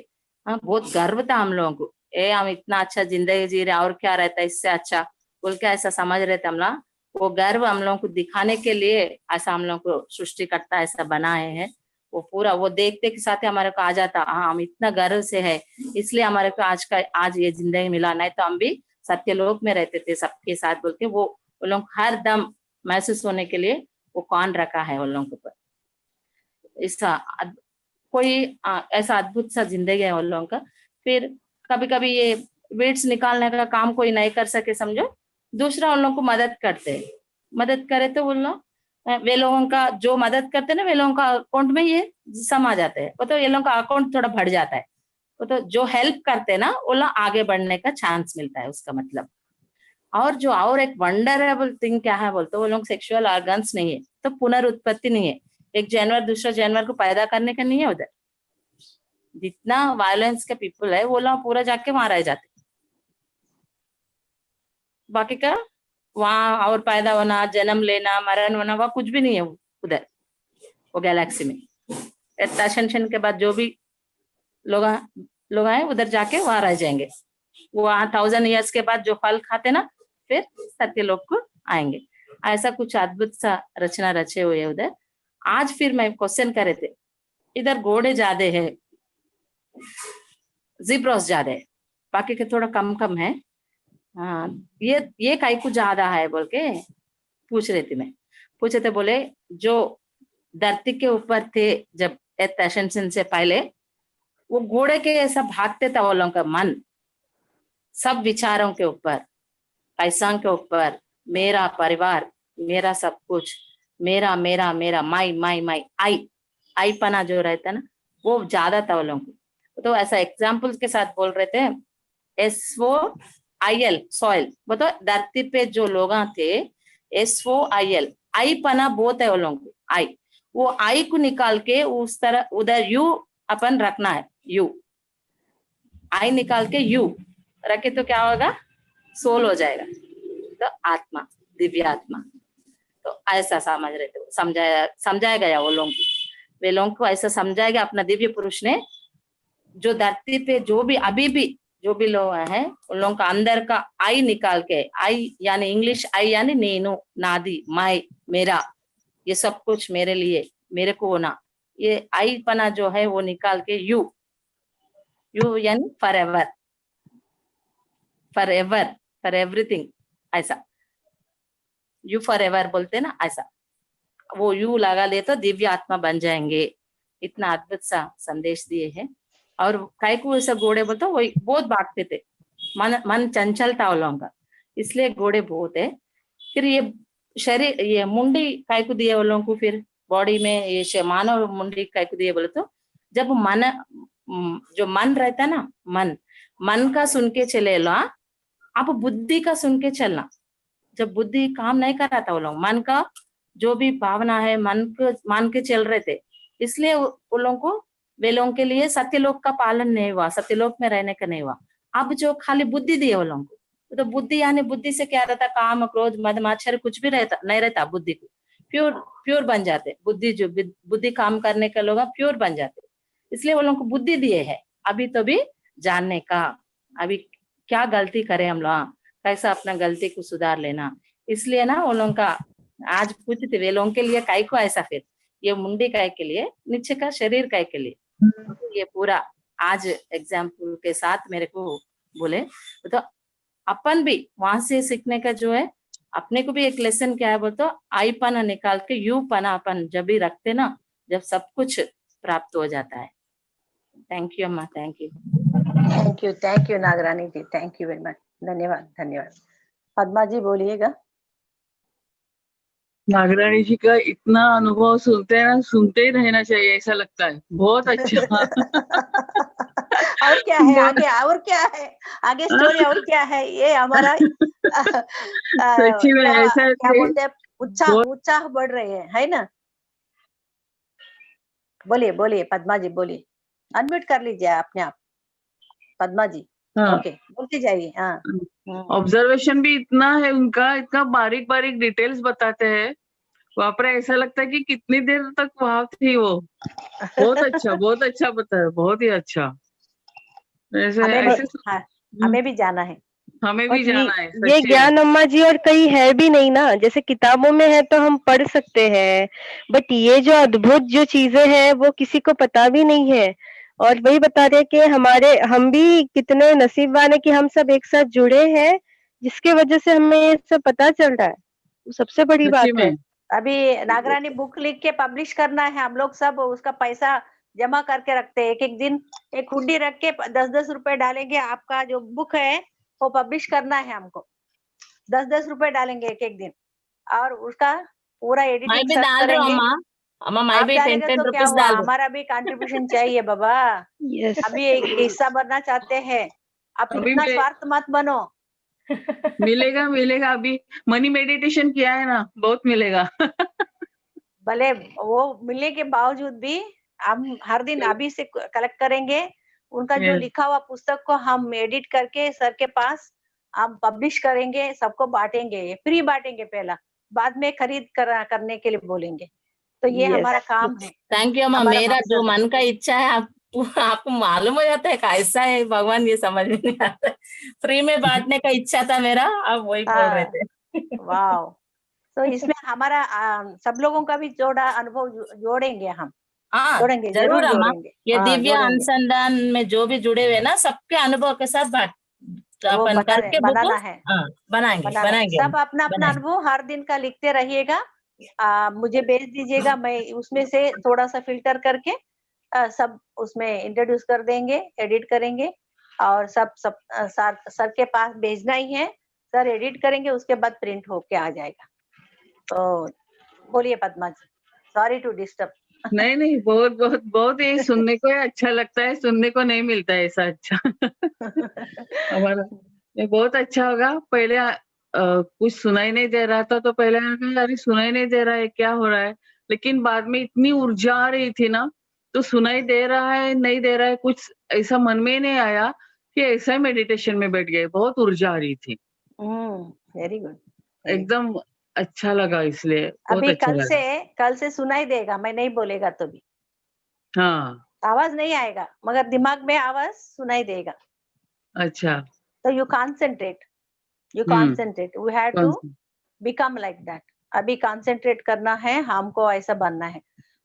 हाँ, बहुत गर्व था हम लोगों को, हम इतना अच्छा जिंदगी जी रहे, और क्या रहता है इससे अच्छा बोल के ऐसा समझ रहे थे हम लोग। वो गर्व हम लोगों को दिखाने के लिए ऐसा हम लोग को सृष्टि करता ऐसा बनाए हैं। वो पूरा वो देखते के साथ ही हमारे को आ जाता, हाँ हम इतना गर्व से है, इसलिए हमारे को आज ये जिंदगी मिला, नहीं तो हम भी सत्यलोक में रहते थे सबके साथ बोल के। वो लोग हर दम महसूस होने के लिए वो कौन रखा है उन लोगों के ऊपर, ऐसा कोई ऐसा अद्भुत सा जिंदगी है उन लोगों का। फिर कभी कभी ये वेट्स निकालने का काम कोई नहीं कर सके समझो, दूसरा उन लोगों को मदद करते हैं, मदद करे तो उन लोग वे लोगों का जो मदद करते हैं ना, वे लोगों का अकाउंट में ये समा जाते हैं, वो तो ये लोगों का अकाउंट थोड़ा बढ़ जाता है, वो तो जो हेल्प करते हैं ना वो लोग आगे बढ़ने का चांस मिलता है उसका मतलब। और एक वंडरेबल थिंग क्या है बोलते, वो लोग सेक्सुअल ऑर्गन्स नहीं है, तो पुनरुत्पत्ति नहीं है, एक जानवर दूसरा जानवर को पैदा करने का नहीं है उधर। जितना वायलेंस के पीपल है वो लोग पूरा जाके वहां रह जाते, बाकी का वहां और पैदा होना, जन्म लेना, मरण होना, वह कुछ भी नहीं है उधर वो गैलेक्सी में। एसेंशन के बाद जो भी लोग आए उधर जाके वहां रह जाएंगे, वो 1000 ईयर्स के बाद जो फल खाते ना फिर सत्यलोक को आएंगे। ऐसा कुछ अद्भुत सा रचना रचे हुए उधर। आज फिर मैं क्वेश्चन करे थे, इधर घोड़े ज्यादा है, जिब्रॉस ज्यादा है, बाकी के थोड़ा कम कम है। हाँ, ये काई को ज्यादा है बोल के पूछ रही थी मैं। पूछे थे, बोले जो धरती के ऊपर थे जब एसेंशन से पहले, वो घोड़े के ऐसा भागते था वो लोगों का मन, सब विचारों के ऊपर, पैसा के ऊपर, मेरा परिवार, मेरा सब कुछ, मेरा मेरा मेरा, माई माई माई, आई पना जो रहता है ना वो ज्यादा था वो लोगों को। तो ऐसा एग्जाम्पल्स के साथ बोल रहे थे। SOIL सॉइल, बताओ धरती पे जो लोग थे, SOIL, आई पना बहुत है वो लोगों को, आई, वो आई को निकाल के उस तरह उधर यू अपन रखना है, यू, आई निकाल के यू रखे तो क्या होगा, सोल हो जाएगा, तो आत्मा, दिव्य आत्मा। तो ऐसा समझ रहे थे, समझाया गया वो लोगों को, वे लोगों को ऐसा समझाया गया अपना दिव्य पुरुष ने। जो धरती पे जो भी अभी भी जो भी लोग हैं उन लोगों का अंदर का आई निकाल के, आई यानी इंग्लिश आई यानी नेनु, नादी, माई, मेरा, ये सब कुछ मेरे लिए, मेरे को होना, ये आई पना जो है वो निकाल के यू, यू यानी for ever, for ever, for everything, ऐसा यू फॉर एवर बोलते ना, ऐसा वो यू लगा ले तो दिव्य आत्मा बन जाएंगे। इतना अद्भुत सा संदेश दिए हैं। और काय को ऐसा घोड़े बोलते वही बहुत भागते थे, मन मन चंचल था उन लोगों का, इसलिए घोड़े बहुत है। फिर ये शरीर, ये मुंडी काय को दिए उन लोगों को, फिर बॉडी में ये मानव मुंडी काय को दिए बोले तो, जब मन, जो मन रहता है ना, मन का सुन के चले लो, आप बुद्धि का सुन के चलना। जब बुद्धि काम नहीं कर रहा था वो लोग, मन का जो भी भावना है मन को मान के चल रहे थे, इसलिए उन लोगों को, वे लोगों के लिए सत्यलोक का पालन नहीं हुआ, सत्यलोक में रहने का नहीं हुआ। अब जो खाली बुद्धि दिए वो लोगों को, तो बुद्धि यानी बुद्धि से क्या रहता, काम क्रोध मद माच्छर कुछ भी रहता नहीं रहता, बुद्धि को प्योर बन जाते, बुद्धि जो बुद्धि काम करने के लोग प्योर बन जाते। इसलिए वो लोगों को बुद्धि दिए है अभी तो भी जानने का, अभी क्या गलती करें हम लोग, कैसा अपना गलती को सुधार लेना। इसलिए ना वो लोगों का आज पूछते वे लोगों के लिए काय को ऐसा, फिर ये मुंडी काय के लिए, नीचे का शरीर काय के लिए, ये पूरा आज एग्जाम्पल के साथ मेरे को बोले। तो अपन भी वहां से सीखने का जो है, अपने को भी एक लेसन क्या है बोलते, आई पना निकाल के यू पना अपन जब भी रखते ना, जब सब कुछ प्राप्त हो जाता है। थैंक यू अम्मा, thank you. Thank you Nagarani ji, thank you very much, धन्यवाद धन्यवाद। पद्मा जी बोलिएगा। नागरानी जी का इतना अनुभव सुनते हैं ना, सुनते ही रहना चाहिए ऐसा लगता है, बहुत अच्छा। और क्या है आगे, और क्या है आगे स्टोरी, और क्या है ये हमारा सच्ची में ऐसा क्या बोलते हैं, उत्साह बढ़ रहे हैं, है ना। बोलिए बोलिए पद्मा जी, बोलिए, अनम्यूट कर लीजिए अपने आप पद्मा जी। हाँ, ओके, बोलती जाइए। हाँ, ऑब्जर्वेशन भी इतना है उनका, इतना बारीक बारीक डिटेल्स बताते हैं, वहां पर ऐसा लगता है कि कितनी देर तक वहां थी वो। बहुत अच्छा बताया, बहुत ही अच्छा। हमें भी जाना है, हमें भी जाना है ये ज्ञान अम्मा जी और कहीं है भी नहीं ना, जैसे किताबों में है तो हम पढ़ सकते हैं, बट ये जो अद्भुत जो चीजें हैं वो किसी को पता भी नहीं है। और वही बता रहे कि हम भी कितने नसीबवान है कि हम सब एक साथ जुड़े हैं, जिसके वजह से हमें ये सब पता चल रहा है, वो सबसे बड़ी बात है। अभी नागरानी बुक लिख के पब्लिश करना है, हम लोग सब उसका पैसा जमा करके रखते हैं, एक एक दिन एक हुंडी रख के 10-10 रुपए डालेंगे, आपका जो बुक है वो पब्लिश करना है हमको, 10-10 रुपए डालेंगे एक एक दिन, और उसका पूरा एडिटिंग सब करेंगे। आप डालेंगे तो क्या हुआ, हमारा भी कंट्रीब्यूशन चाहिए बाबा। अभी एक हिस्सा बनना चाहते हैं, आप इतना स्वार्थ मत बनो। मिलेगा अभी मनी मेडिटेशन किया है ना, बहुत मिलेगा। भले वो मिलने के बावजूद भी हम हर दिन अभी से कलेक्ट करेंगे, उनका जो लिखा हुआ पुस्तक को हम एडिट करके सर के पास हम पब्लिश करेंगे, सबको बांटेंगे, फ्री बांटेंगे पहला, बाद में खरीद करने के लिए बोलेंगे। तो ये हमारा काम है। थैंक यू अम्मा। मेरा जो मन का इच्छा है आपको मालूम हो जाता है कैसा है भगवान, ये समझ में नहीं आता। फ्री में बांटने का इच्छा था मेरा, अब वही बोल रहे थे। वाह, तो इसमें हमारा सब लोगों का भी जोड़ा अनुभव जोड़ेंगे हम। जोड़ेंगे, जरूर अम्मा। जोड़ेंगे। ये दिव्य अनुसंधान में जो भी जुड़े हुए ना, सबके अनुभव के साथ अपन करके बनाना है, बनाएंगे। सब अपना अपना अनुभव हर दिन का लिखते रहिएगा, मुझे भेज दीजिएगा, मैं उसमें से थोड़ा सा फिल्टर करके सब उसमें इंट्रोड्यूस कर देंगे, एडिट करेंगे, और सब सर के पास भेजना ही है, सर एडिट करेंगे, उसके बाद प्रिंट होके आ जाएगा। तो बोलिए पद्मा जी, सॉरी टू डिस्टर्ब। नहीं नहीं, बहुत बहुत बहुत ये सुनने को अच्छा लगता है, सुनने को नहीं मिलता है ऐसा अच्छा। हमारा ये बहुत अच्छा होगा। पहले कुछ सुनाई नहीं दे रहा था तो पहले लगा अरे सुनाई नहीं दे रहा है, क्या हो रहा है, लेकिन बाद में इतनी ऊर्जा आ रही थी ना, तो सुनाई दे रहा है नहीं दे रहा है कुछ ऐसा मन में ही नहीं आया कि ऐसा ही मेडिटेशन में बैठ गए, बहुत ऊर्जा आ रही थी, वेरी गुड। एकदम अच्छा लगा, इसलिए बहुत अभी अच्छा लगा। कल से सुनाई देगा, मैं नहीं बोलेगा तो भी हाँ आवाज नहीं आएगा, मगर दिमाग में आवाज सुनाई देगा। अच्छा। तो you concentrate, we have come to see? Become like that. अभी కాన్సంట్రేట్ करना है, हमको ऐसा बनना है।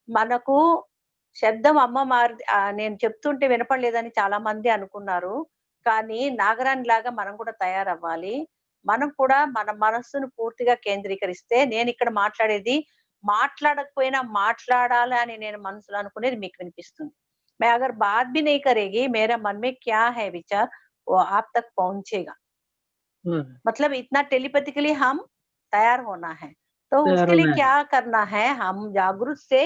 మనకు శబ్దం నేను చెప్తుంటే వినపడలేదని చాలా మంది అనుకున్నారు, కానీ నాగరాణి లాగా మనం కూడా తయారవ్వాలి. మనం కూడా మన మనస్సును పూర్తిగా కేంద్రీకరిస్తే, నేను ఇక్కడ మాట్లాడేది మాట్లాడకపోయినా మాట్లాడాలి అని నేను మనసులో అనుకునేది మీకు వినిపిస్తుంది. मैं अगर बात भी नहीं करेगी, मेरा मन में क्या है विचार वो आप तक पहुंचेगा। मतलब इतना टेलीपैथिकली हम तैयार होना है। तो तैयार उसके लिए होना है। क्या करना है, हम जागरूक से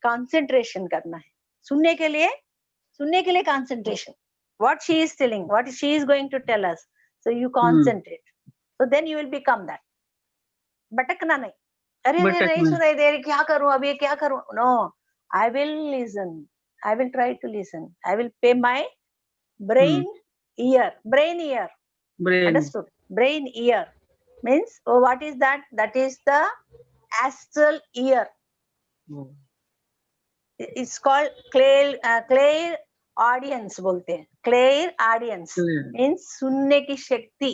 कंसंट्रेशन करना है। सुनने के लिए concentration, what she is telling, what she is going to tell us, so you concentrate, so then you will become that। भटकना नहीं, अरे अरे नहीं भटकना। सुनाई दे रही, क्या करूं अभी, क्या करूं, no, I will listen, I will try to listen, I will pay my brain ear, brain. understood? Brain ear means, oh, what is that? That is the astral ear. It's called clear audience बोलते हैं। clear audience means सुनने की शक्ति।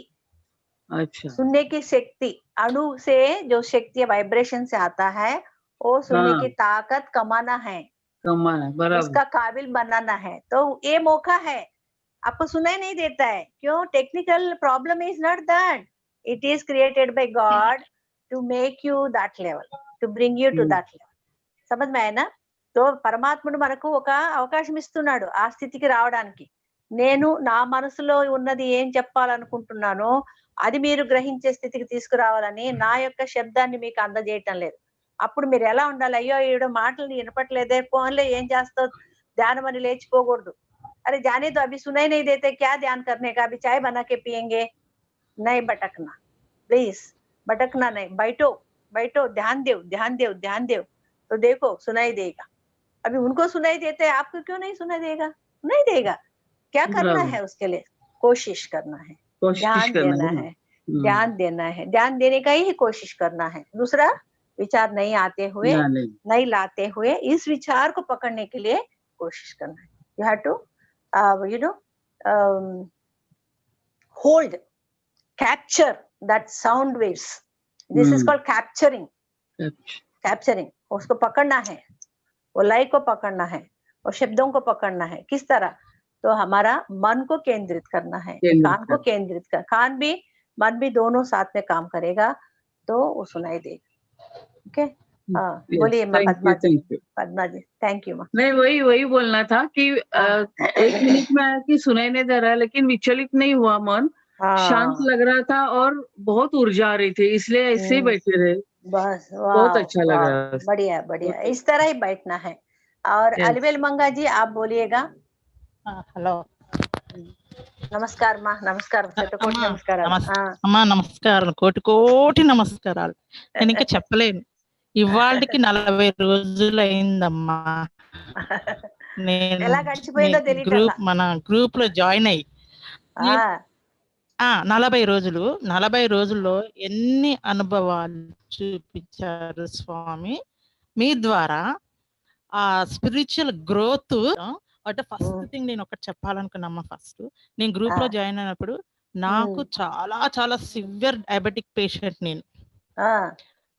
अच्छा। सुनने की शक्ति, अणु से जो शक्ति वाइब्रेशन से आता है, वो सुनने की ताकत कमाना है, बराबर। उसका काबिल बनाना है। तो ये मौका है। आपको सुनाई नहीं देता है, क्यों? Technical problem is not that, it is created by God to make you that level, to bring you to that level. समझ में आया? तो పరమాత్ముడు మనకు ఒక అవకాశం ఇస్తున్నాడు ఆ స్థితికి రావడానికి। నేను నా మనసులో ఉన్నది ఏం చెప్పాలనుకుంటున్నానో అది మీరు గ్రహించే స్థితికి తీసుకురావాలని నా యొక్క శబ్దాన్ని మీకు అందజేయటం లేదు। అప్పుడు మీరు ఎలా ఉండాలి? అయ్యో ఈవిడ మాటలు వినపట్లేదే, ఫోన్లో ఏం చేస్తావు ధ్యానం అని లేచిపోకూడదు। अरे जाने तो अभी सुनाई नहीं देते, क्या ध्यान करने का, अभी चाय बना के पियेंगे। नहीं भटकना, प्लीज भटकना नहीं, बैठो बैठो, ध्यान देव, तो देखो सुनाई देगा। अभी उनको सुनाई देते है, आपको क्यों नहीं सुनाई देगा? नहीं देगा। क्या करना है? उसके लिए कोशिश करना है, ध्यान देना है, ध्यान देने का ही कोशिश करना है। दूसरा विचार नहीं आते हुए, नहीं लाते हुए, इस विचार को पकड़ने के लिए कोशिश करना है। You have to hold, capture that sound waves, this is called capturing। उसको पकड़ना है, वो लय को पकड़ना है, वो शब्दों को पकड़ना है। किस तरह? तो हमारा मन को केंद्रित करना है, कान को केंद्रित कर, कान भी मन भी दोनों साथ में काम करेगा तो वो सुनाई देगा। ओके, हाँ बोलिए पद्मा जी, थैंक यू। नहीं, वही बोलना था कि 1 मिनट में आया कि सुनाई नहीं दे रहा है, लेकिन विचलित नहीं हुआ, मन शांत लग रहा था और बहुत ऊर्जा आ रही थी, इसलिए ऐसे ही बैठे रहे। बस बहुत अच्छा लगा। बढ़िया बढ़िया, इस तरह ही बैठना है। और अलिवेल मंगा जी आप बोलिएगा। హలో, నమస్కారం నమస్కారం, శతకోటి నమస్కారాలు అమ్మా, నమస్కారం, కోటి నమస్కారాలు। నేను ఇంకా చెప్పలేను, ఇవాళకి 40 రోజులు అయిందమ్మా నేను ఎలా గడిచిపోయిందో తెలియదు। మన గ్రూప్ లో జాయిన్ అయ్యి 40 రోజుల్లో ఎన్ని అనుభవాలు చూపించారు స్వామి మీ ద్వారా। ఆ స్పిరిచువల్ గ్రోత్ అంటే ఫస్ట్ థింగ్ నేను ఒకటి చెప్పాలనుకున్నామ్మా, ఫస్ట్ నేను గ్రూప్ లో జాయిన్ అయినప్పుడు నాకు చాలా చాలా సివియర్ డయాబెటిక్ పేషెంట్ నేను,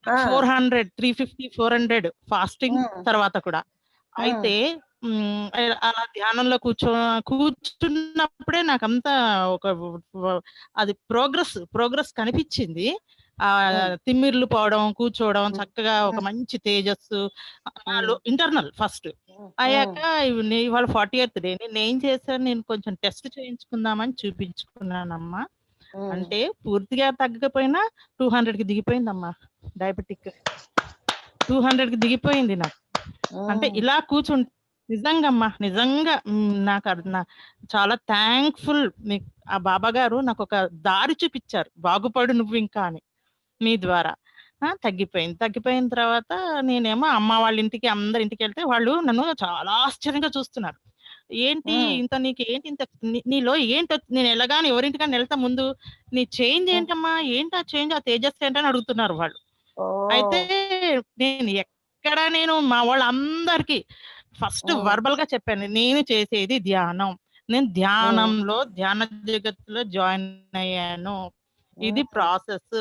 400, 350, 400 ఫాస్టింగ్ తర్వాత కూడా। అయితే అలా ధ్యానంలో కూర్చున్నప్పుడే నాకంతా అది ప్రోగ్రెస్ కనిపించింది। తిమ్మిర్లు పోవడం, కూర్చోవడం, చక్కగా ఒక మంచి తేజస్సు ఇంటర్నల్ ఫస్ట్ అయ్యాక ఇవాళ 40th డే నేను ఏం చేశాను, నేను కొంచెం టెస్ట్ చేయించుకుందామని చూపించుకున్నానమ్మా। అంటే పూర్తిగా తగ్గకపోయినా 200కి దిగిపోయిందమ్మా డయాబెటిక్। 200కి దిగిపోయింది నాకు. అంటే ఇలా కూర్చుంటే నిజంగా చాలా థ్యాంక్ఫుల్. ఆ బాబా గారు నాకు ఒక దారి చూపించారు, బాగుపడు నువ్వు ఇంకా అని మీ ద్వారా. తగ్గిపోయిన తర్వాత నేనేమో అమ్మ వాళ్ళ ఇంటికి అందరి ఇంటికి వెళ్తే వాళ్ళు నన్ను చాలా ఆశ్చర్యంగా చూస్తున్నారు. ఏంటి ఇంత నీకు ఏంటి ఇంత నీలో ఏంటి నేను ఎలాగాని ఎవరింటికన్నా వెళ్తా ముందు నీ చేంజ్ ఏంటమ్మా, ఏంటి ఆ చేంజ్, ఆ తేజస్ ఏంటని అడుగుతున్నారు వాళ్ళు. అయితే నేను మా వాళ్ళందరికీ ఫస్ట్ వర్బల్ గా చెప్పాను, నేను చేసేది ధ్యానం, నేను ధ్యాన జగత్తులో జాయిన్ అయ్యాను, ఇది ప్రాసెస్.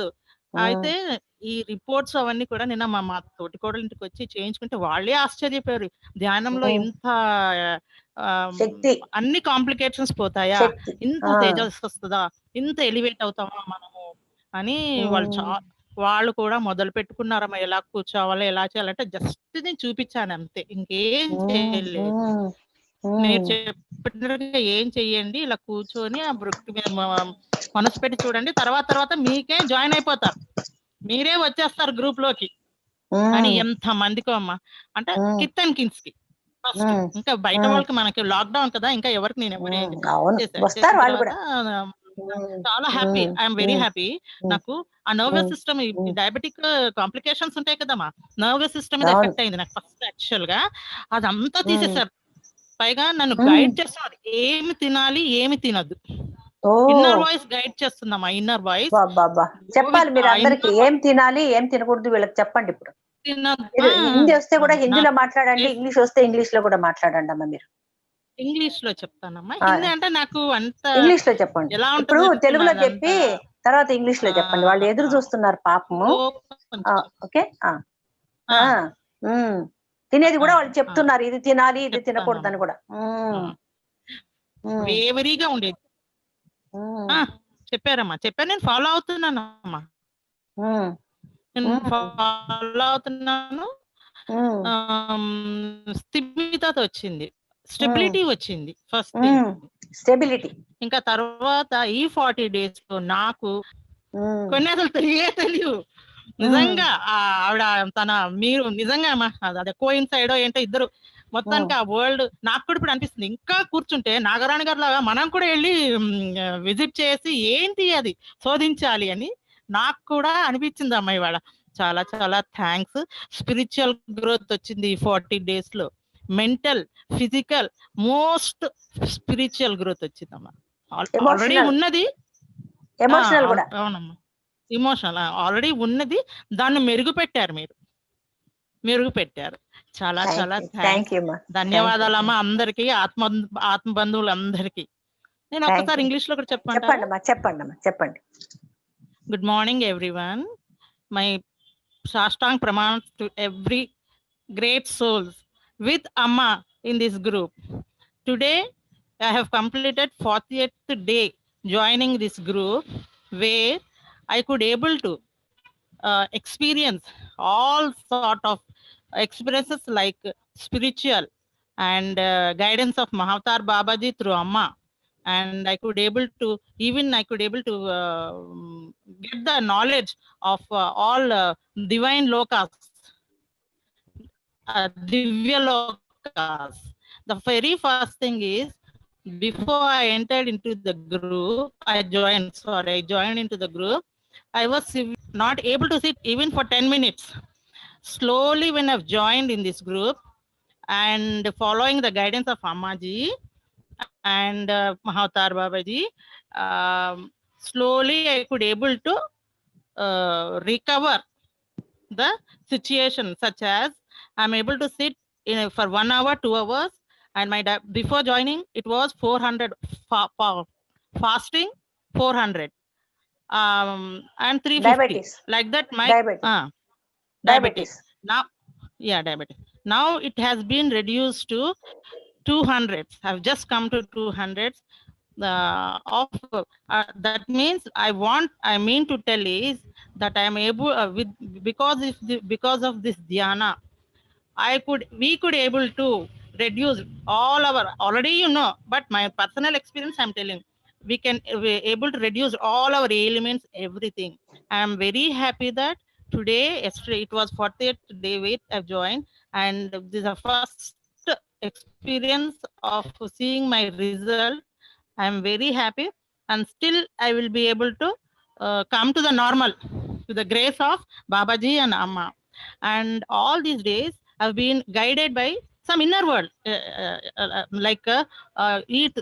అయితే ఈ రిపోర్ట్స్ అవన్నీ కూడా నిన్న మా తోటి కోడల ఇంటికి వచ్చి చేయించుకుంటే వాళ్ళే ఆశ్చర్యపోయారు, ధ్యానంలో ఇంత అన్ని కాంప్లికేషన్స్ పోతాయా, ఇంత తేజస్ వస్తుందా, ఇంత ఎలివేట్ అవుతామా మనము అని వాళ్ళు కూడా మొదలు పెట్టుకున్నారమ్మా. ఎలా కూర్చోవాలి, ఎలా చేయాలంటే జస్ట్ నేను చూపించాను అంతే, ఇంకేం చేయలేదు. మీరు చెప్పినట్టుగా ఏం చెయ్యండి, ఇలా కూర్చొని ఆ వృత్తి మీద మనసు పెట్టి చూడండి, తర్వాత మీకే జాయిన్ అయిపోతారు, మీరే వచ్చేస్తారు గ్రూప్ లోకి అని. ఎంత మందికో అమ్మా, అంటే కిత్ అండ్ కిన్స్ కి ఫస్ట్, ఇంకా బయట వాళ్ళకి మనకి లాక్డౌన్ కదా, ఇంకా ఎవరికి నేను చాలా హ్యాపీ, ఐఎమ్ వెరీ హ్యాపీ. నాకు ఆ నర్వస్ సిస్టమ్, డయాబెటిక్ కాంప్లికేషన్స్ ఉంటాయి కదమ్మా, నర్వస్ సిస్టమ్ మీద ఎఫెక్ట్ అయింది నాకు ఫస్ట్ యాక్చువల్ గా, అదంతా తీసేసారు. పైగా నన్ను గైడ్ చేస్తున్నారు, ఏమి తినాలి ఏమి తినద్దు, ఇన్నర్ వాయిస్ గైడ్ చేస్తుందమ్మా. ఇన్నర్ వాయిస్ చెప్పాలి మీరు అందరికి, ఏం తినాలి ఏం తినకూడదు వీళ్ళకి చెప్పండి. ఇప్పుడు హిందీ వస్తే కూడా హిందీలో మాట్లాడండి, ఇంగ్లీష్ వస్తే ఇంగ్లీష్ లో కూడా మాట్లాడండి అమ్మా. మీరు ఇంగ్లీష్ లో చెప్తానమ్మా, హిందీ అంటే నాకు అంత ఇంగ్లీష్ లో చెప్పండి. ఇప్పుడు తెలుగులో చెప్పి తర్వాత ఇంగ్లీష్ లో చెప్పండి, వాళ్ళు ఎదురు చూస్తున్నారు పాపము. ఓకే, తినేది కూడా వాళ్ళు చెప్తున్నారు, ఇది తినాలి ఇది తినకూడదు అని కూడా. వేవరీగా ఉండేది చెప్పారమ్మా, నేను ఫాలో అవుతున్నానమ్మా, నేను ఫాలో అవుతున్నాను. స్థిమితత వచ్చింది, స్టెబిలిటీ వచ్చింది ఫస్ట్ స్టెబిలిటీ. ఇంకా తర్వాత ఈ 40 days లో నాకు కొన్ని అసలు తెలియవు నిజంగా. ఆవిడ మీరు నిజంగా అదే కోయిన్సైడో ఏంటో ఇద్దరు మొత్తానికి ఆ వరల్డ్ నాకు కూడా ఇప్పుడు అనిపిస్తుంది, ఇంకా కూర్చుంటే నాగరాణి గారి లాగా మనం కూడా వెళ్ళి విజిట్ చేసి ఏంటి అది శోధించాలి అని నాకు కూడా అనిపించింది అమ్మ ఇవాళ. చాలా చాలా థ్యాంక్స్. స్పిరిచువల్ గ్రోత్ వచ్చింది ఈ 40 days లో, mental, physical, most spiritual growth వచ్చిందమ్మా. ఆల్రెడీ ఉన్నది, అవునమ్మా, ఇమోషనల్ ఆల్రెడీ ఉన్నది, దాన్ని మెరుగుపెట్టారు. చాలా చాలా థ్యాంక్స్, ధన్యవాదాలమ్మా అందరికి, ఆత్మ బంధువులందరికీ. నేను ఒకసారి ఇంగ్లీష్ లో కూడా చెప్పండి. Good morning everyone. My sashtang pranams to every great souls with Amma in this group. Today I have completed 40th day joining this group, where I could able to experience all sort of experiences like spiritual and guidance of Mahavatar Babaji through Amma, and I could able to get the knowledge of all divine lokas, Divya Lokas. The very first thing is, before I entered into the group, I joined into the group. I was not able to sit even for 10 minutes. Slowly, when I've joined in this group and following the guidance of Ammaji and Mahavatar Babaji, slowly I could able to recover the situation, such as I'm able to sit for 1 hour, 2 hours, and before joining it was 400 fasting, 400 and 350 diabetes. Like that. My diabetes. Now it has been reduced to 200. I've just come to 200. That means I mean to tell is that I am able because of this dhyana, we could able to reduce all our, already but my personal experience I'm telling, we able to reduce all our ailments, everything. I am very happy that yesterday it was 40th day wait I've joined, and this is the first experience of seeing my result. I'm very happy, and still I will be able to come to the normal with the grace of Babaji and Amma. And all these days I've been guided by some inner world, like eat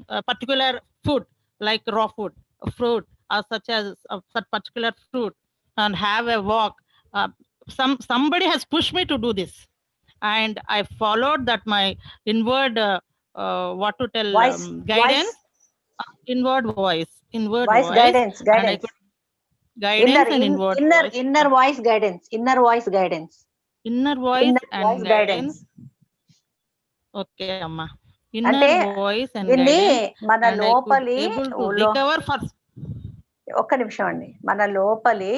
a particular food, like raw food, fruit, or such as such particular fruit, and have a walk. Somebody has pushed me to do this, and I followed that my inward what to tell Voice, guidance, inward voice, voice guidance, and I guidance. could guidance and inward voice, Inner voice guidance, inner voice inner and voice guidance. Okay, Amma. అంటే Inner voice and దీన్ని guidance, మన and I could లోపలి able to recover for ఒక్క నిమిషం అండి, మన లోపలి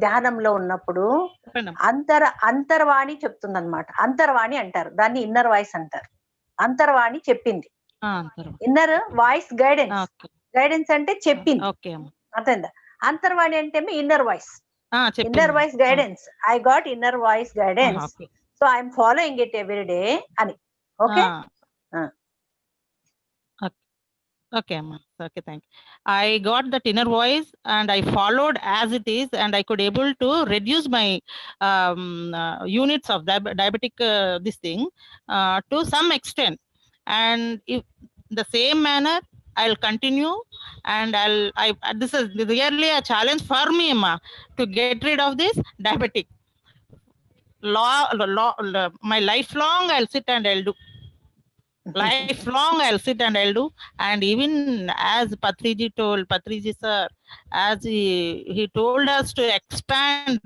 ధ్యానంలో ఉన్నప్పుడు అంతర్వాణి చెప్తుంది అనమాట. అంతర్వాణి అంటారు దాన్ని, ఇన్నర్ వాయిస్ అంటారు. అంతర్వాణి చెప్పింది, ఇన్నర్ వాయిస్ గైడెన్స్ అంటే చెప్పింది, అర్థమైందా? అంతర్వాణి అంటే inner voice, inner voice guidance. I got inner voice guidance, so I'm following it every day అని. Okay Okay, Amma. Okay, thank you. I got that inner voice and I followed as it is, and I could able to reduce my units of diabetic this thing to some extent. And if the same manner I'll continue, and this is really a challenge for me, Amma, to get rid of this diabetic. My lifelong I'll sit and I'll do. Lifelong I'll sit and I'll do. And even as Patriji sir, as he told us to expand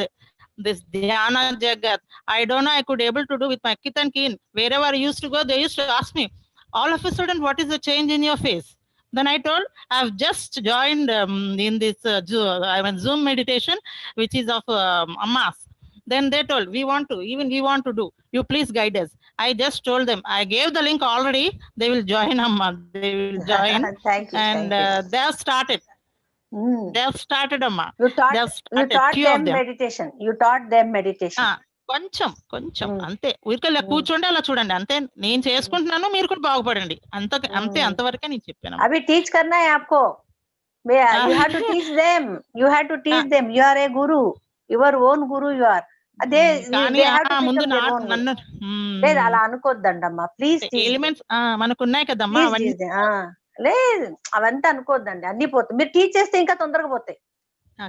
this Dhyana Jagat, I don't know, I could able to do with my kith and kin. Wherever I used to go, they used to ask me, all of a sudden, what is the change in your face? Then I told, I've just joined in this Zoom meditation, which is of Ammas. Then they told, we want to do, you please guide us. I just told them, I gave the link already, they will join, Amma, they will join. Thank you, and they have started. They have started, Amma. You taught them meditation. You taught them meditation. కొంచెం అంతే. ఊరికే కూర్చోండి, అలా చూడండి, అంతే. నేను చేసుకుంటున్నాను, మీరు కూడా బాగుపడండి, అంతే. అంతవరకే నేను చెప్పాను. అవి టీచ్ కర్నా హై ఆప్కో. You have to teach them. You have to teach them. You are a guru. Your own guru you are. ముందు లేదు అలా అనుకోద్దండమ్మా, ప్లీజ్. ఎలిమెంట్స్ మనకు ఉన్నాయి కదమ్మా, లేదు అవంతా అనుకోద్దండి, అన్ని పోతాయి. మీరు టీచ్ చేస్తే ఇంకా తొందరగా పోతాయి,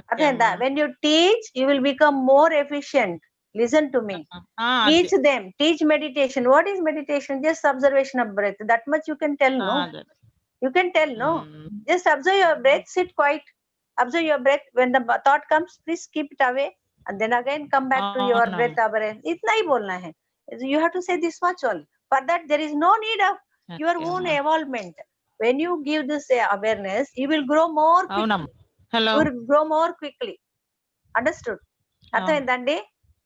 అర్థమైందా? When you teach you will become more efficient. Listen to me, teach them, teach meditation. What is meditation? Just observation of breath. That much you can tell, no? You can tell, no? Just observe your breath, sit quiet, observe your breath. When the thought comes, please keep it away, and then again come back to your breath. Itna hi bolna hai. You have to say this much only. For that there is no need of your own evolvement. When you give this awareness, you will grow more quickly. Hello. You will grow more quickly. Understood? అర్థమైందండి?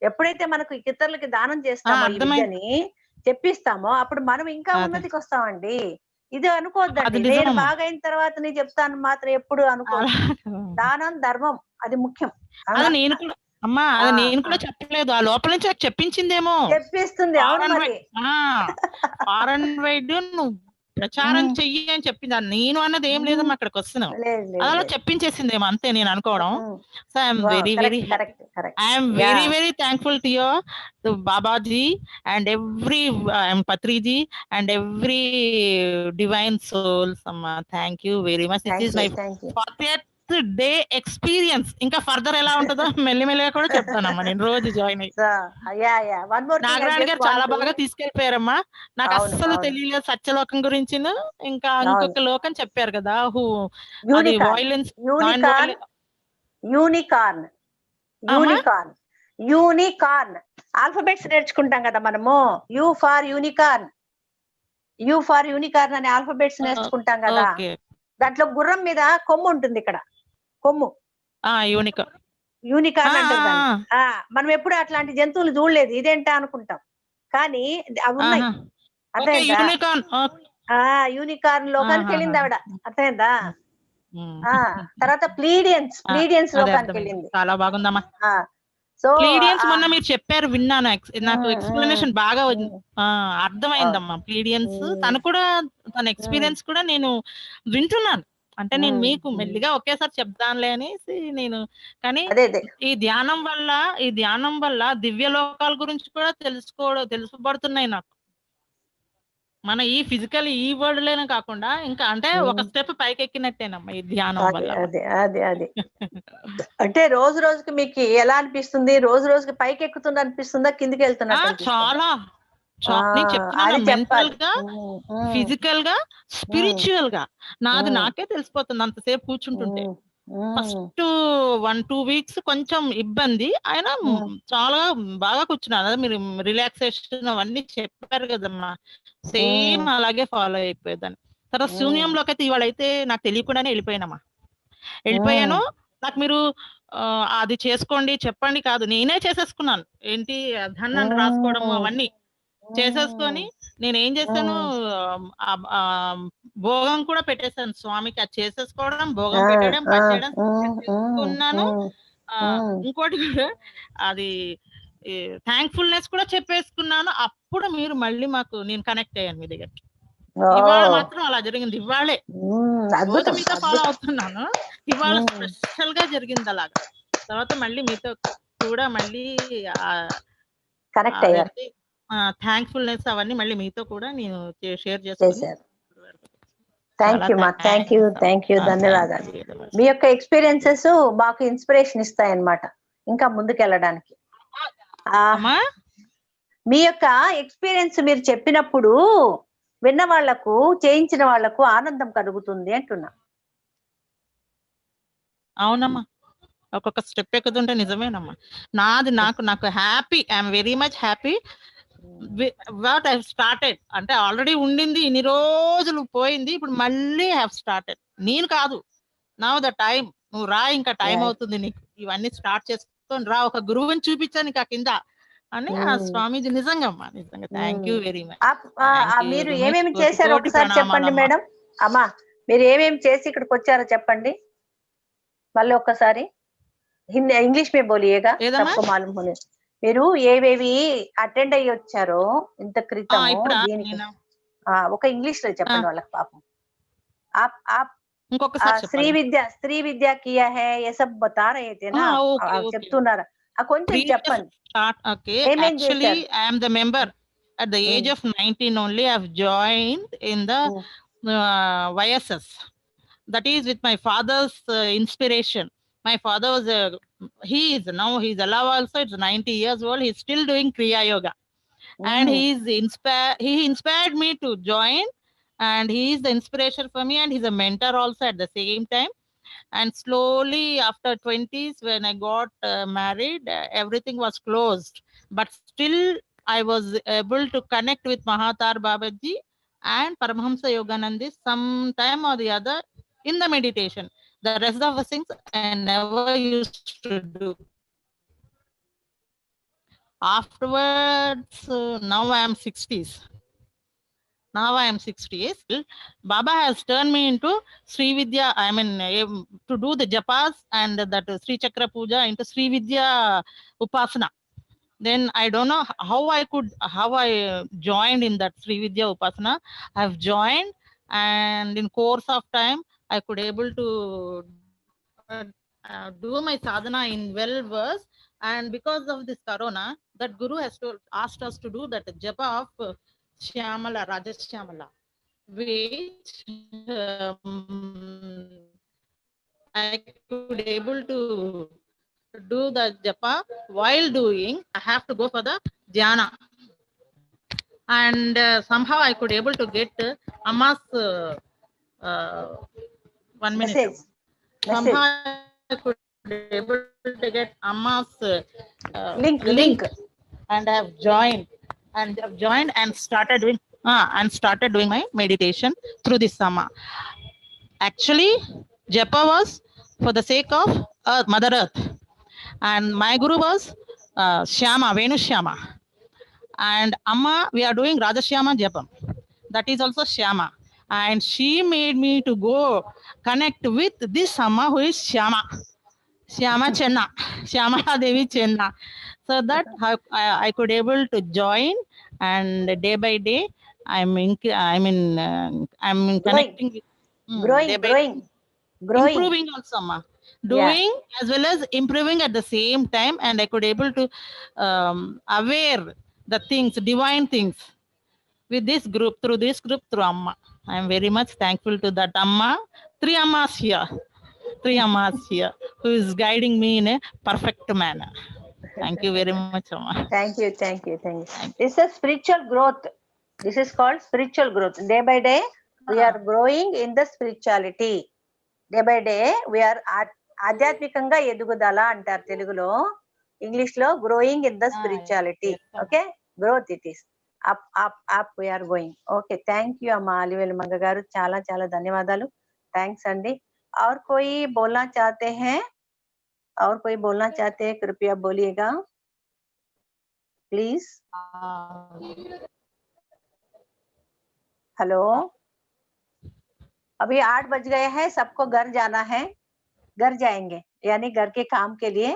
ఎప్పుడైతే మనకు ఇతరులకి దానం చేస్తామో, ఈ విద్యని చెప్పిస్తామో, అప్పుడు మనం ఇంకా ఉన్నతికి వస్తామండి. ఇది అనుకోవద్దండి, నేను బాగా అయిన తర్వాత నేను చెప్తాను మాత్రం ఎప్పుడు అనుకోవద్దు. దానం ధర్మం అది ముఖ్యం. అమ్మా అది నేను కూడా చెప్పలేదు, ఆ లోపల నుంచి నాకు చెప్పించిందేమో, చెప్పిస్తుంది. ఫార్ అండ్ వైడ్ నువ్వు ప్రచారం చెయ్యి అని చెప్పింది. నేను అన్నది ఏం లేదమ్మా, అక్కడికి వస్తున్నాం అలా చెప్పించేసిందేమో, అంతే నేను అనుకోవడం. So I'm very thankful to you, to Babaji and every Patriji and every divine souls. అమ్మా thank you very much. It is my 40th day experience. ఇంకా ఫర్దర్ ఎలా ఉంటుందో మెల్లిమెల్లిగా కూడా చెప్తానమ్మా, నేను రోజు జాయిన్ అయ్యి. నాగరాణి గారు చాలా బాగా తీసుకెళ్లిపోయారమ్మా, నాకు అస్సలు తెలియలేదు సత్యలోకం గురించి. ఇంకా ఇంకొక లోకం చెప్పారు కదా, వైలెన్స్, యూనికార్న్. ఆల్ఫాబెట్స్ నేర్చుకుంటాం కదా మనము. యూ ఫార్ యూనికార్న్ అనే ఆల్ఫాబెట్స్ నేర్చుకుంటాం కదా. దాంట్లో గుర్రం మీద కొమ్ము ఉంటుంది, ఇక్కడ కొమ్ము యూనికార్న్ అంటారు. మనం ఎప్పుడు అట్లాంటి జంతువులు చూడలేదు, ఇదేంటా అనుకుంటాం, కానీ అవి ఉన్నాయి. అర్థమైందా? యూనికార్న్ లోకానికి వెళ్ళింది ఆవిడ, అర్థమైందా? తర్వాత ప్లీడియన్స్ అదే లోకానికి అర్థమైంది. వెళ్ళింది. చాలా బాగుందమ్మా. సో ప్లీడియన్స్ మొన్న మీరు చెప్పారు, విన్నాను. నాకు ఎక్స్ప్లెనేషన్ బాగా అర్థమైందమ్మా. ప్లీడియన్స్ తను కూడా, తన ఎక్స్పీరియన్స్ కూడా నేను వింటున్నాను. అంటే నేను మీకు మెల్లిగా ఒకేసారి చెప్దాంలే అనేసి నేను, కానీ అదే ఈ ధ్యానం వల్ల దివ్య లోకాల గురించి కూడా తెలుసుబడుతున్నాయి నాకు. మన ఈ ఫిజికల్ ఈ వరల్డ్ లోనే కాకుండా ఇంకా అంటే ఒక స్టెప్ పైకి ఎక్కినట్టేనమ్మా ఈ ధ్యానం వల్ల. అదే అంటే రోజు రోజుకి మీకు ఎలా అనిపిస్తుంది? రోజు రోజుకి పైకి ఎక్కుతుంది అనిపిస్తుందా, కిందికి వెళ్తున్నట్టు? చాలా నేను చెప్తున్నాను, మెంటల్ గా, ఫిజికల్ గా, స్పిరిచువల్ గా నాకే తెలిసిపోతుంది అంతసేపు కూర్చుంటుంటే. ఫస్ట్ 1-2 వీక్స్ కొంచెం ఇబ్బంది, అయినా చాలా బాగా కూర్చున్నాను. అదే మీరు రిలాక్సేషన్ అవన్నీ చెప్పారు కదమ్మా, సేమ్ అలాగే ఫాలో అయిపోయేదాన్ని. తర్వాత శూన్యంలోకి అయితే ఇవాళైతే నాకు తెలియకుండానే వెళ్ళిపోయాను. నాకు మీరు అది చేసుకోండి చెప్పండి కాదు, నేనే చేసేసుకున్నాను. ఏంటి ధనాన్ని రాసుకోవడము అవన్నీ చేసేసుకొని నేను ఏం చేశాను, భోగం కూడా పెట్టేశాను స్వామికి. అది చేసేసుకోవడం, భోగం పెట్టడం, పట్టడం చేసుకున్నాను. ఇంకోటి కూడా అది థ్యాంక్ఫుల్నెస్ కూడా చెప్పేసుకున్నాను. అప్పుడు మీరు మళ్ళీ నేను కనెక్ట్ అయ్యాను మీ దగ్గరికి. ఇవాళ మాత్రం అలా జరిగింది. ఇవాళే రోజు మీతో ఫాలో అవుతున్నాను, ఇవాళ స్పెషల్ గా జరిగింది అలాగా. తర్వాత మళ్ళీ మీతో కూడా మళ్ళీ కనెక్ట్ అయ్యారు. థ్యాంక్ఫుల్నెస్ అవన్నీ మళ్ళీ మీతో కూడా నేను షేర్ చేశాను. థ్యాంక్ యూ, ధన్యవాదాలు. మీ యొక్క ఎక్స్పీరియన్సెస్ మాకు ఇన్స్పిరేషన్ ఇస్తాయన్నమాట ఇంకా ముందుకెళ్ళడానికి. మీ యొక్క ఎక్స్పీరియన్స్ మీరు చెప్పినప్పుడు విన్న వాళ్లకు, చేయించిన వాళ్లకు ఆనందం కలుగుతుంది అంటున్నా. అవునమ్మా, ఒక్కొక్క స్టెప్ ఎక్కుతుంటే నిజమేనమ్మా. నాకు happy, I'm very much happy what I started. అంటే ఆల్రెడీ ఉండింది, ఇన్ని రోజులు పోయింది, ఇప్పుడు మళ్ళీ హ్యావ్ స్టార్టెడ్. నేను కాదు, నౌ ద టైం, నువ్వు రా, ఇంకా టైం అవుతుంది నీకు, ఇవన్నీ స్టార్ట్ చేసుకొని రా, ఒక గురువుని చూపించా నీకు ఆ కింద అని ఆ స్వామీజీ. నిజంగా థ్యాంక్ యూ వెరీ మచ్. మీరు ఏమేమి చేశారో ఒకసారి చెప్పండి మేడం. అమ్మా, మీరు ఏమేమి చేసి ఇక్కడికి వచ్చారో చెప్పండి మళ్ళీ ఒక్కసారి. ఇంగ్లీష్ మే బోలియేగా, సబ్కో మాలూమ్ హోనే. మీరు ఏవేవి అటెండ్ అయ్యి వచ్చారో ఇంత క్రితం, ఒక ఇంగ్లీష్ లో చెప్పండి వాళ్ళకి పాపం. స్త్రీ విద్య కియా హై, ఏ సబ్ బతా రహే थे ना, చెప్తున్నారా? కొంచెం చెప్పండి. Actually, I am the member. At the age of 19 only, I have joined in the YSS. That is with my father's inspiration. My father was he's alive also. It's 90 years old. He's still doing Kriya Yoga, and he inspired me to join, and he is the inspiration for me, and he's a mentor also at the same time. And slowly after 20s, when I got married, everything was closed, but still I was able to connect with Mahatar Babaji and Paramahamsa Yogananda sometime or the other in the meditation. The rest of the things I never used to do. Afterwards, now I am 60s. Baba has turned me into Sri Vidya. I mean, to do the japas and that Sri Chakra Puja into Sri Vidya Upasana. Then I don't know how I joined in that Sri Vidya Upasana. I have joined, and in course of time I could able to do my sadhana in well verse. And because of this corona, that Guru has asked us to do that japa of Shyamala, Rajashyamala, which I could able to do the japa. While doing, I have to go for the dhyana, and somehow I could able to get Amma's 1 minute. Message. Somehow I could able to get Amma's link, and I have joined and started doing my meditation through this Amma. Actually, japa was for the sake of Mother Earth, and my guru was Shyama, Venu Shyama, and Amma, we are doing Rajashyama Japam. That is also Shyama. and she made me to go connect with this Amma who is Shyama Chenna, Shyamala Devi Chenna, so that I could able to join, and day by day I'm I'm connecting with, day by day, growing. improving also, ma. Yeah. Doing as well as improving at the same time, and I could able to aware the things, divine things, with this group, through Amma. I am very much thankful to that Amma. Three Ammas here, who is guiding me in a perfect manner. Thank you very much, Amma. Thank you. This is spiritual growth. This is called spiritual growth. Day by day, we are growing in the spirituality. Day by day, we are ఆధ్యాత్మికంగా ఎదుగుదల అంటారు తెలుగులో. English లో growing in the spirituality. Okay, growth it is. Up we are going. Okay, thank you అమ్మా అలివేలు మంగ గారు, చాలా చాలా ధన్యవాదాలు. థ్యాంక్స్ అండి. और कोई बोलना चाहते हैं? और कोई बोलना चाहते हैं? कृपया बोलिएगा प्लीज. हेलो, अभी 8 बज गए हैं, सबको घर जाना है. घर जाएंगे, यानी घर के काम के लिए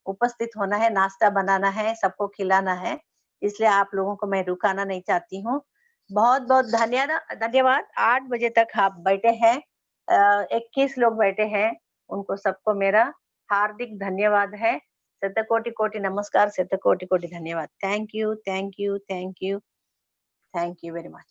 उपस्थित होना है, नाश्ता बनाना है, सबको खिलाना है. इसलिए आप लोगों को मैं रुकाना नहीं चाहती हूँ. बहुत बहुत धन्यवाद. 8 बजे तक आप बैठे हैं, 21 लोग बैठे हैं, उनको सबको मेरा हार्दिक धन्यवाद है. शतकोटि कोटि नमस्कार, शतकोटि कोटि धन्यवाद. Thank you very much.